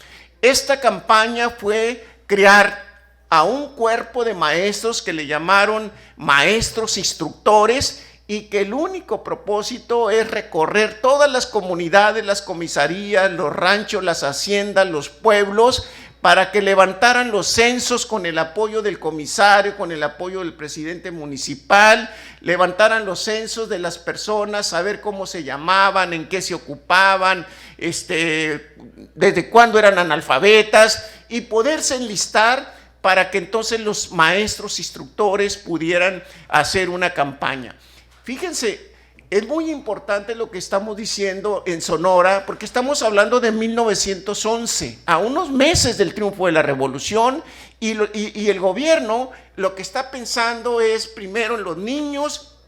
Esta campaña fue crear a un cuerpo de maestros que le llamaron maestros instructores y que el único propósito es recorrer todas las comunidades, las comisarías, los ranchos, las haciendas, los pueblos, para que levantaran los censos con el apoyo del comisario, con el apoyo del presidente municipal, levantaran los censos de las personas, saber cómo se llamaban, en qué se ocupaban, desde cuándo eran analfabetas y poderse enlistar para que entonces los maestros instructores pudieran hacer una campaña. Fíjense, es muy importante lo que estamos diciendo en Sonora, porque estamos hablando de 1911, a unos meses del triunfo de la Revolución, y el gobierno lo que está pensando es primero en los niños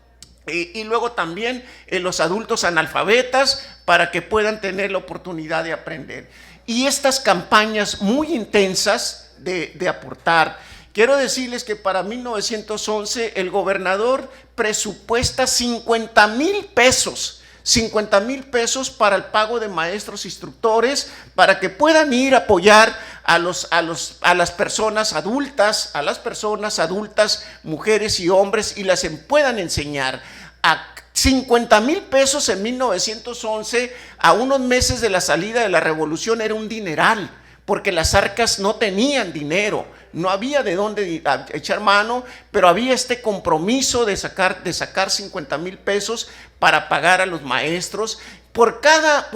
y luego también en los adultos analfabetas para que puedan tener la oportunidad de aprender. Y estas campañas muy intensas de aportar. Quiero decirles que para 1911 el gobernador presupuesta 50,000 pesos, 50,000 pesos para el pago de maestros instructores para que puedan ir a apoyar a las personas adultas, mujeres y hombres, y las puedan enseñar. A 50,000 pesos en 1911, a unos meses de la salida de la Revolución, era un dineral, porque las arcas no tenían dinero, no había de dónde echar mano, pero había este compromiso de sacar 50,000 pesos para pagar a los maestros, por cada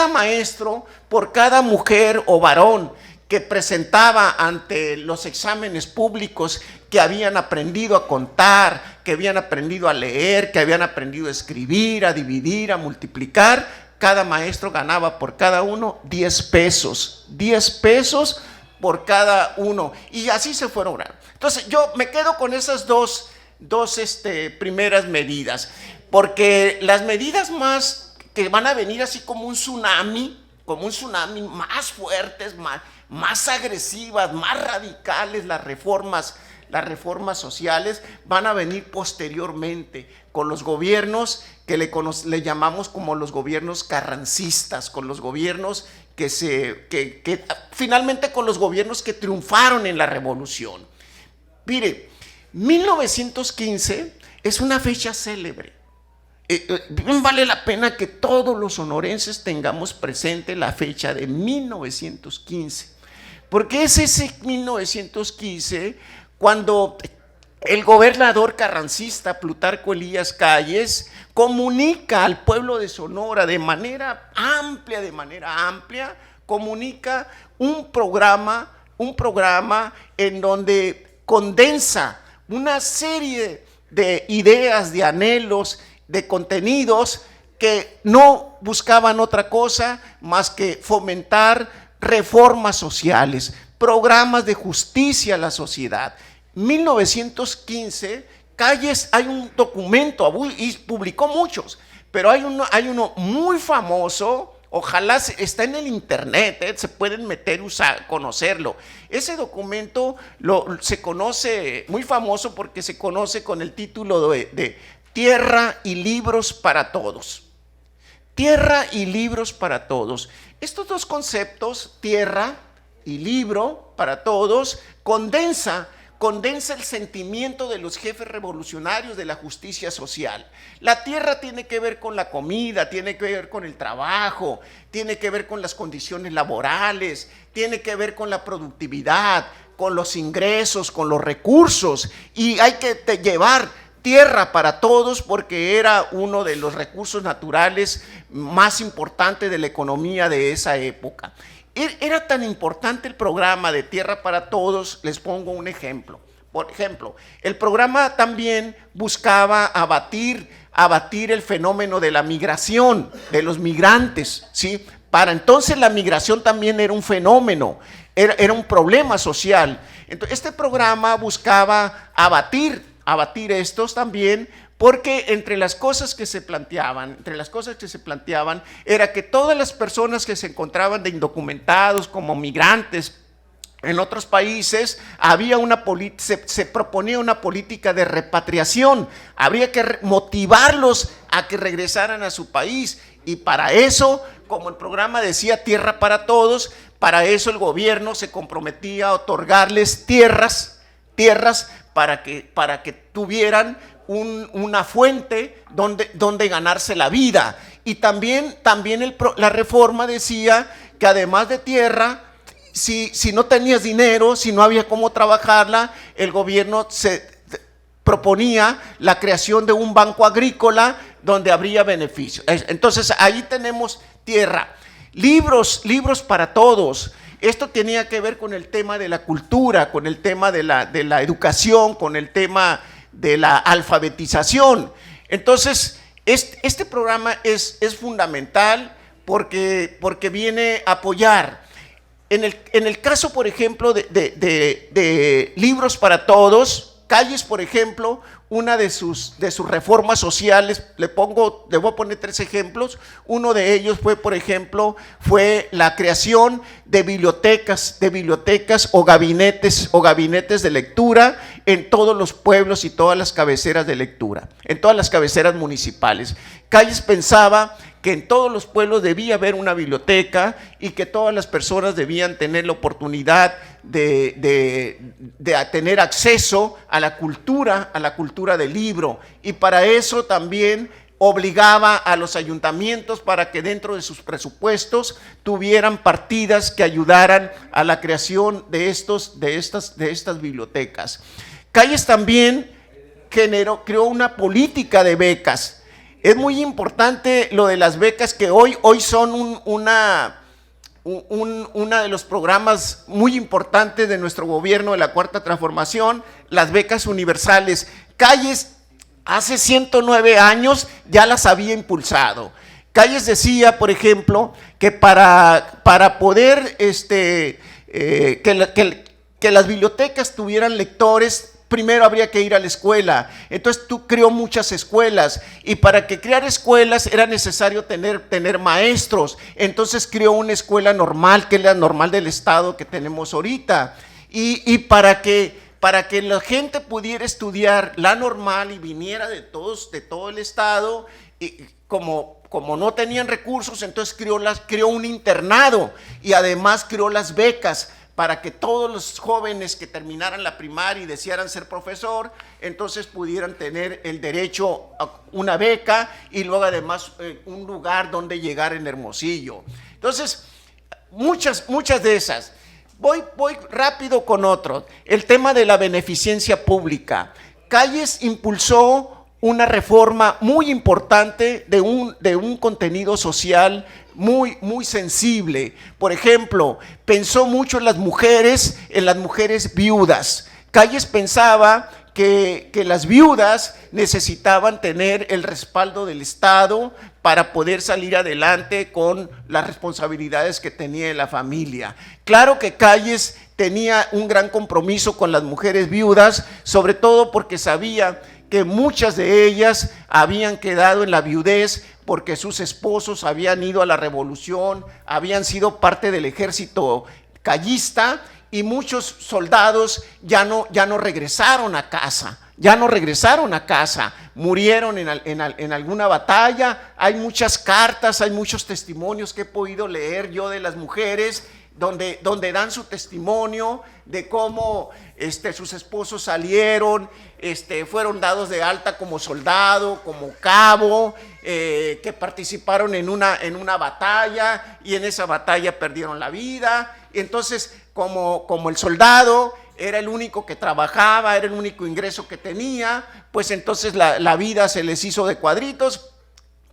maestro, por cada mujer o varón que presentaba ante los exámenes públicos que habían aprendido a contar, que habían aprendido a leer, que habían aprendido a escribir, a dividir, a multiplicar. Cada maestro ganaba por cada uno 10 pesos, 10 pesos por cada uno, y así se fueron obrando. Entonces yo me quedo con esas dos primeras medidas, porque las medidas más que van a venir así como un tsunami tsunami, más fuertes, más agresivas, más radicales las reformas sociales van a venir posteriormente con los gobiernos que le llamamos como los gobiernos carrancistas, con los gobiernos que finalmente con los gobiernos que triunfaron en la revolución. Mire, 1915 es una fecha célebre. Vale la pena que todos los sonorenses tengamos presente la fecha de 1915, porque es ese 1915 cuando el gobernador carrancista Plutarco Elías Calles comunica al pueblo de Sonora de manera amplia, comunica un programa en donde condensa una serie de ideas, de anhelos, de contenidos que no buscaban otra cosa más que fomentar reformas sociales, programas de justicia a la sociedad. 1915, Calles, hay un documento, y publicó muchos, pero hay uno muy famoso, ojalá está en el internet, se pueden meter, conocerlo. Ese documento se conoce, muy famoso porque se conoce con el título de Tierra y libros para todos. Tierra y libros para todos. Estos dos conceptos, tierra y libro para todos, condensa el sentimiento de los jefes revolucionarios de la justicia social. La tierra tiene que ver con la comida, tiene que ver con el trabajo, tiene que ver con las condiciones laborales, tiene que ver con la productividad, con los ingresos, con los recursos, y hay que llevar tierra para todos porque era uno de los recursos naturales más importantes de la economía de esa época. Era tan importante el programa de Tierra para Todos, les pongo un ejemplo. Por ejemplo, el programa también buscaba abatir el fenómeno de la migración, de los migrantes, ¿sí? Para entonces la migración también era un fenómeno, era un problema social. Entonces, este programa buscaba abatir estos también, porque entre las cosas que se planteaban era que todas las personas que se encontraban de indocumentados como migrantes en otros países, se proponía una política de repatriación, habría que motivarlos a que regresaran a su país, y para eso, como el programa decía Tierra para Todos, para eso el gobierno se comprometía a otorgarles tierras para que tuvieran una fuente donde ganarse la vida. Y también la reforma decía que además de tierra, si no tenías dinero, si no había cómo trabajarla, el gobierno se proponía la creación de un banco agrícola donde habría beneficios. Entonces ahí tenemos tierra. Libros para todos. Esto tenía que ver con el tema de la cultura, con el tema de la educación, con el tema de la alfabetización. Entonces, este programa es fundamental porque viene a apoyar. En el caso, por ejemplo, de Libros para Todos, Calles, por ejemplo, una de sus reformas sociales, le voy a poner 3 ejemplos. Uno de ellos fue la creación de bibliotecas o gabinetes de lectura en todos los pueblos y todas las cabeceras de lectura, en todas las cabeceras municipales. Calles pensaba que en todos los pueblos debía haber una biblioteca y que todas las personas debían tener la oportunidad de tener acceso a la cultura del libro, y para eso también obligaba a los ayuntamientos para que dentro de sus presupuestos tuvieran partidas que ayudaran a la creación de estas bibliotecas. Calles también creó una política de becas. Es muy importante lo de las becas, que hoy son una de los programas muy importantes de nuestro gobierno de la Cuarta Transformación, las becas universales. Calles hace 109 años ya las había impulsado. Calles decía, por ejemplo, que para poder que las bibliotecas tuvieran lectores, primero habría que ir a la escuela. Entonces tú creó muchas escuelas, y para que crear escuelas era necesario tener maestros. Entonces creó una escuela normal, que es la normal del estado que tenemos ahorita. Y para que la gente pudiera estudiar la normal y viniera de todo el estado, y como no tenían recursos, entonces creó un internado, y además creó las becas para que todos los jóvenes que terminaran la primaria y desearan ser profesor, entonces pudieran tener el derecho a una beca y luego además un lugar donde llegar en Hermosillo. Entonces, muchas de esas. Voy rápido con otro. El tema de la beneficencia pública. Calles impulsó una reforma muy importante de un contenido social muy sensible. Por ejemplo, pensó mucho en las mujeres viudas. Calles pensaba que las viudas necesitaban tener el respaldo del Estado para poder salir adelante con las responsabilidades que tenía en la familia. Claro que Calles tenía un gran compromiso con las mujeres viudas, sobre todo porque sabía que muchas de ellas habían quedado en la viudez porque sus esposos habían ido a la revolución, habían sido parte del ejército callista, y muchos soldados ya no regresaron a casa, murieron en alguna batalla. Hay muchas cartas, hay muchos testimonios que he podido leer yo de las mujeres, donde dan su testimonio de cómo sus esposos salieron, fueron dados de alta como soldado, como cabo, que participaron en una batalla, y en esa batalla perdieron la vida. Entonces, como el soldado era el único que trabajaba, era el único ingreso que tenía, pues entonces la vida se les hizo de cuadritos.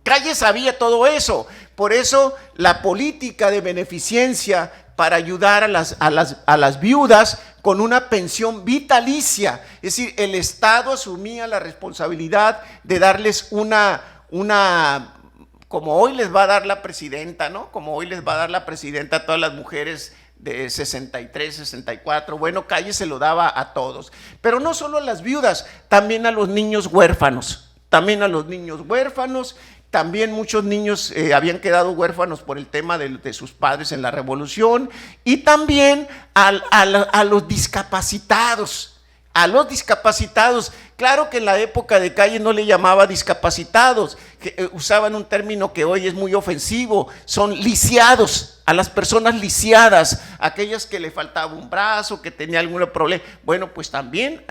Calles sabía todo eso. Por eso la política de beneficencia para ayudar a las viudas con una pensión vitalicia, es decir, el Estado asumía la responsabilidad de darles una como hoy les va a dar la presidenta, ¿no? Como hoy les va a dar la presidenta a todas las mujeres de 63, 64, bueno, Calles se lo daba a todos, pero no solo a las viudas, también a los niños huérfanos, también muchos niños habían quedado huérfanos por el tema de sus padres en la revolución, y también a los discapacitados. Claro que en la época de Calles no le llamaba discapacitados, que usaban un término que hoy es muy ofensivo, son lisiados, a las personas lisiadas, aquellas que le faltaba un brazo, que tenía algún problema. Bueno, pues también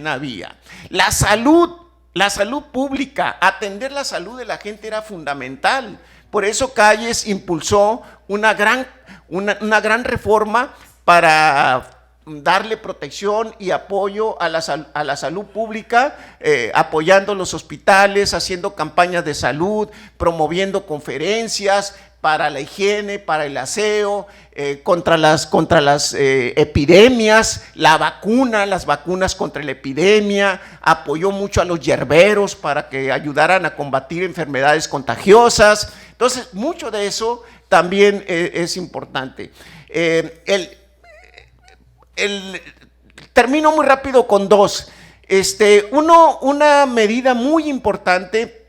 había. La salud pública, atender la salud de la gente era fundamental. Por eso Calles impulsó una gran reforma para darle protección y apoyo a la salud pública, apoyando los hospitales, haciendo campañas de salud, promoviendo conferencias para la higiene, para el aseo, contra las epidemias, las vacunas contra la epidemia, apoyó mucho a los yerberos para que ayudaran a combatir enfermedades contagiosas. Entonces, mucho de eso también es importante. Termino muy rápido con dos. Una medida muy importante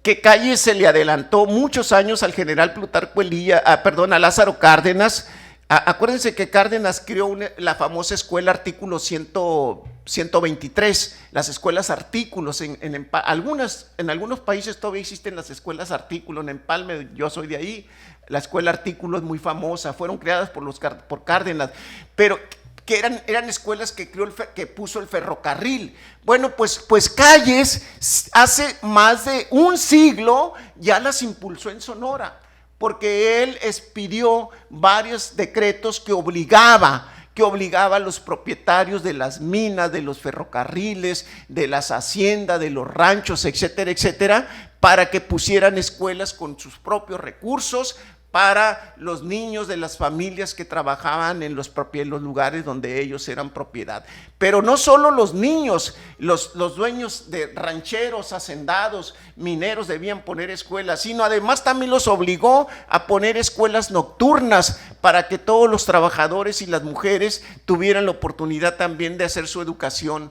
que Calles se le adelantó muchos años al general Plutarco a Lázaro Cárdenas. Acuérdense que Cárdenas creó la famosa escuela artículo 123, las escuelas artículos. En algunos países todavía existen las escuelas artículos. En Empalme, yo soy de ahí, la escuela artículo es muy famosa, fueron creadas por Cárdenas, pero que eran escuelas que puso el ferrocarril. Bueno, pues Calles hace más de un siglo ya las impulsó en Sonora, porque él expidió varios decretos que obligaba a los propietarios de las minas, de los ferrocarriles, de las haciendas, de los ranchos, etcétera, etcétera, para que pusieran escuelas con sus propios recursos para los niños de las familias que trabajaban en los lugares donde ellos eran propiedad. Pero no solo los niños, los dueños de rancheros, hacendados, mineros debían poner escuelas, sino además también los obligó a poner escuelas nocturnas para que todos los trabajadores y las mujeres tuvieran la oportunidad también de hacer su educación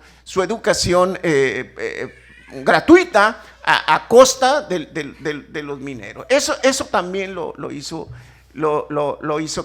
gratuita a costa de los mineros. Eso también lo hizo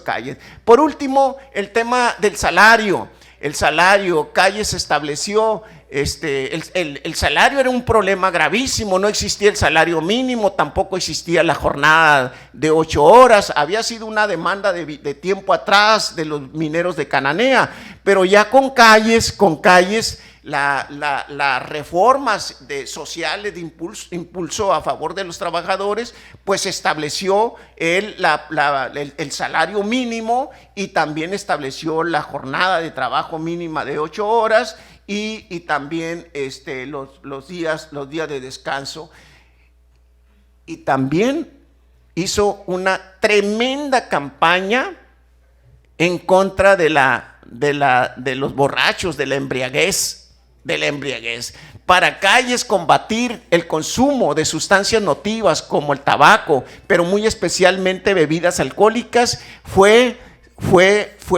Calles. Por último, el tema del salario. El salario, Calles estableció, el salario era un problema gravísimo, no existía el salario mínimo, tampoco existía la jornada de 8 horas, había sido una demanda de tiempo atrás de los mineros de Cananea, pero ya con Calles, las reformas sociales de impulso a favor de los trabajadores, pues estableció el salario mínimo y también estableció la jornada de trabajo mínima de 8 horas y también los días de descanso. Y también hizo una tremenda campaña en contra de los borrachos, de la embriaguez. Para Calles combatir el consumo de sustancias nocivas como el tabaco, pero muy especialmente bebidas alcohólicas, fue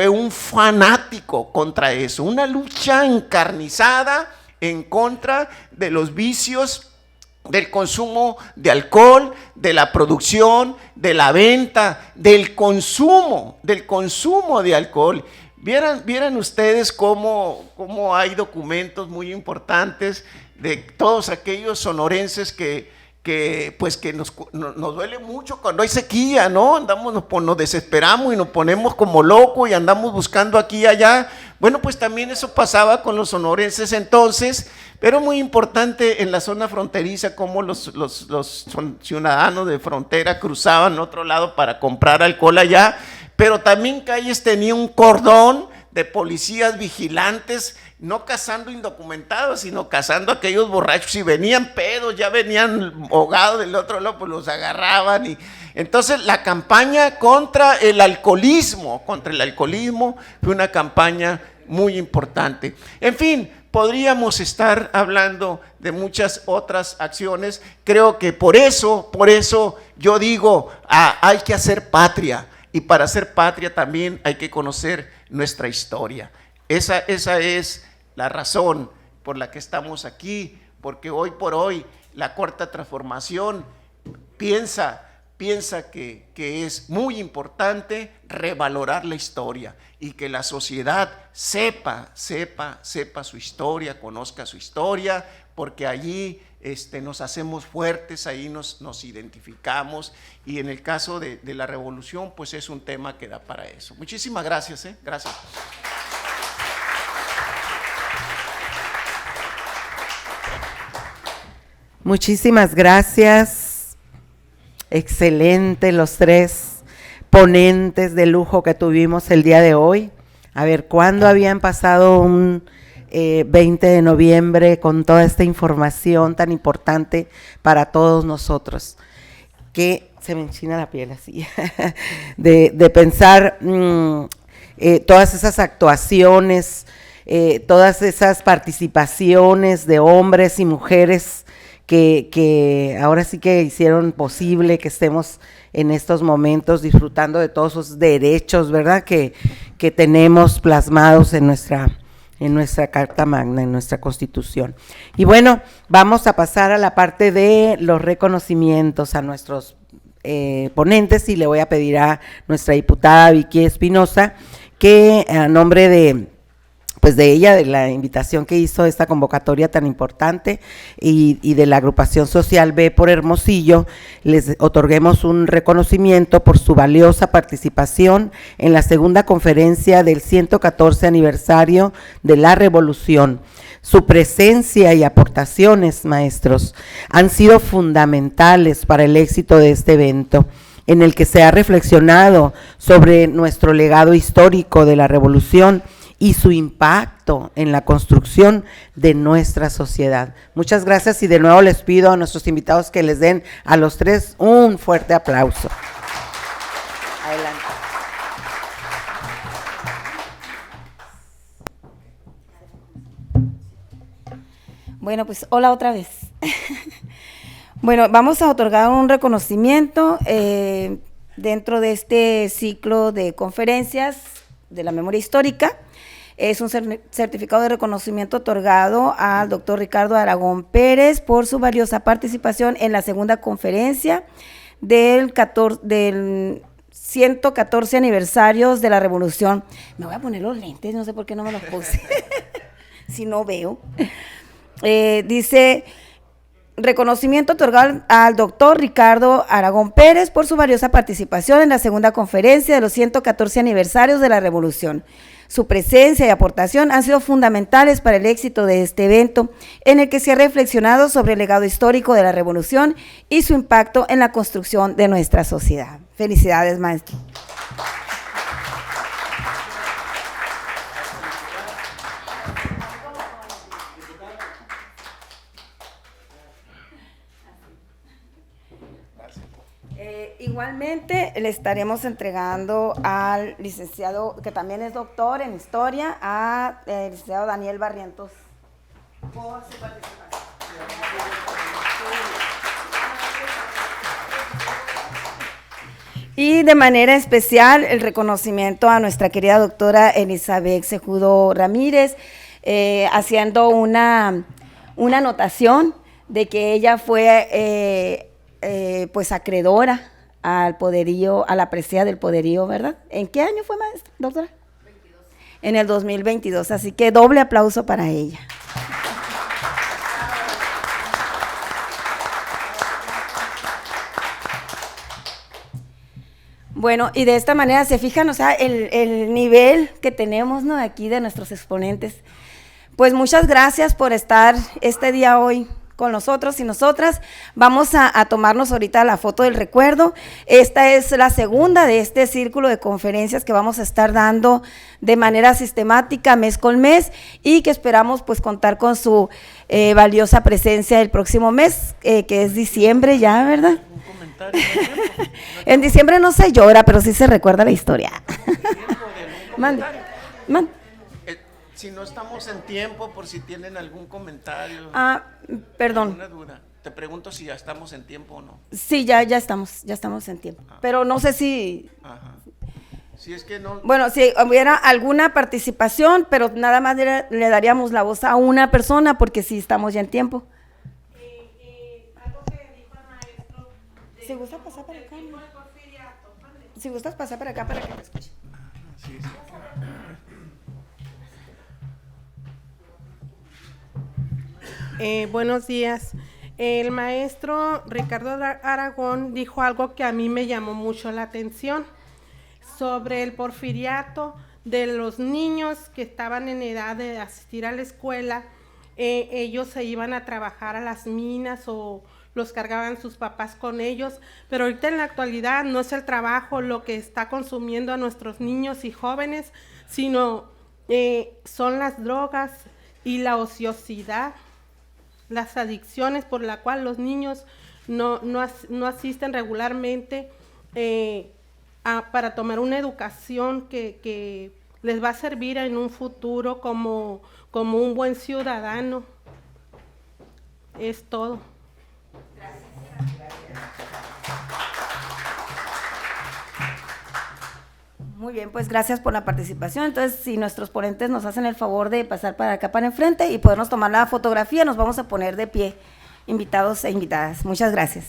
un fanático contra eso, una lucha encarnizada en contra de los vicios del consumo de alcohol, de la producción, de la venta, del consumo de alcohol. Vieran ustedes cómo hay documentos muy importantes de todos aquellos sonorenses que nos duele mucho cuando hay sequía, ¿no? Nos desesperamos y nos ponemos como locos y andamos buscando aquí y allá. Bueno, pues también eso pasaba con los sonorenses entonces, pero muy importante en la zona fronteriza, cómo los ciudadanos de frontera cruzaban a otro lado para comprar alcohol allá. Pero también Calles tenía un cordón de policías vigilantes, no cazando indocumentados, sino cazando a aquellos borrachos. Si venían pedos, ya venían ahogados del otro lado, pues los agarraban. Y entonces la campaña contra el alcoholismo fue una campaña muy importante. En fin, podríamos estar hablando de muchas otras acciones. Creo que por eso yo digo, hay que hacer patria. Y para hacer patria también hay que conocer nuestra historia. Esa es la razón por la que estamos aquí, porque hoy por hoy la Cuarta Transformación piensa que es muy importante revalorar la historia y que la sociedad sepa su historia, conozca su historia, porque allí nos hacemos fuertes, ahí nos identificamos, y en el caso de la revolución, pues es un tema que da para eso. Muchísimas gracias, gracias. Muchísimas gracias, excelente los tres ponentes de lujo que tuvimos el día de hoy. A ver, ¿cuándo habían pasado un 20 de noviembre con toda esta información tan importante para todos nosotros? Que se me enchina la piel así, de pensar todas esas actuaciones, todas esas participaciones de hombres y mujeres que ahora sí que hicieron posible que estemos en estos momentos disfrutando de todos esos derechos, ¿verdad?, que tenemos plasmados en nuestra Carta Magna, en nuestra Constitución. Y bueno, vamos a pasar a la parte de los reconocimientos a nuestros ponentes, y le voy a pedir a nuestra diputada Vicky Espinosa que, a nombre de ella, de la invitación que hizo esta convocatoria tan importante y de la agrupación social B por Hermosillo, les otorguemos un reconocimiento por su valiosa participación en la segunda conferencia del 114 aniversario de la Revolución. Su presencia y aportaciones, maestros, han sido fundamentales para el éxito de este evento, en el que se ha reflexionado sobre nuestro legado histórico de la Revolución y su impacto en la construcción de nuestra sociedad. Muchas gracias, y de nuevo les pido a nuestros invitados que les den a los tres un fuerte aplauso. Bueno, pues hola otra vez. Bueno, vamos a otorgar un reconocimiento dentro de este ciclo de conferencias de la memoria histórica. Es un certificado de reconocimiento otorgado al doctor Ricardo Aragón Pérez por su valiosa participación en la segunda conferencia del 114 aniversarios de la Revolución. Me voy a poner los lentes, no sé por qué no me los puse, si no veo. Dice, reconocimiento otorgado al doctor Ricardo Aragón Pérez por su valiosa participación en la segunda conferencia de los 114 aniversarios de la Revolución. Su presencia y aportación han sido fundamentales para el éxito de este evento, en el que se ha reflexionado sobre el legado histórico de la Revolución y su impacto en la construcción de nuestra sociedad. Felicidades, maestro. Igualmente le estaremos entregando al licenciado, que también es doctor en historia, al licenciado Daniel Barrientos por su participación. Y de manera especial el reconocimiento a nuestra querida doctora Elizabeth Cejudo Ramírez, haciendo una anotación de que ella fue pues acreedora al poderío, a la presea del poderío, ¿verdad? ¿En qué año fue, maestra, doctora? 22. En el 2022, así que doble aplauso para ella. Bueno, y de esta manera se fijan, o sea, el nivel que tenemos, ¿no?, aquí de nuestros exponentes. Pues muchas gracias por estar este día hoy con nosotros y nosotras. Vamos a tomarnos ahorita la foto del recuerdo. Esta es la segunda de este círculo de conferencias que vamos a estar dando de manera sistemática mes con mes y que esperamos pues contar con su valiosa presencia el próximo mes, que es diciembre ya, ¿verdad? Un comentario. En diciembre no se llora, pero sí se recuerda la historia. Mande. Si no estamos en tiempo, por si tienen algún comentario. Perdón. Alguna duda. Te pregunto si ya estamos en tiempo o no. Sí, ya estamos en tiempo. Pero no sé si… Ajá. Si es que no… Bueno, si hubiera alguna participación, pero nada más le daríamos la voz a una persona, porque sí estamos ya en tiempo. Algo que dijo el maestro… Si gustas pasar para acá. Si gustas pasar para acá para que te escuche. Sí. Buenos días. El maestro Ricardo Aragón dijo algo que a mí me llamó mucho la atención sobre el porfiriato de los niños que estaban en edad de asistir a la escuela. Ellos se iban a trabajar a las minas o los cargaban sus papás con ellos, pero ahorita en la actualidad no es el trabajo lo que está consumiendo a nuestros niños y jóvenes, sino son las drogas y la ociosidad, las adicciones por la cual los niños no asisten regularmente para tomar una educación que les va a servir en un futuro como un buen ciudadano. Es todo. Muy bien, pues gracias por la participación. Entonces, si nuestros ponentes nos hacen el favor de pasar para acá, para enfrente y podernos tomar la fotografía, nos vamos a poner de pie, invitados e invitadas. Muchas gracias.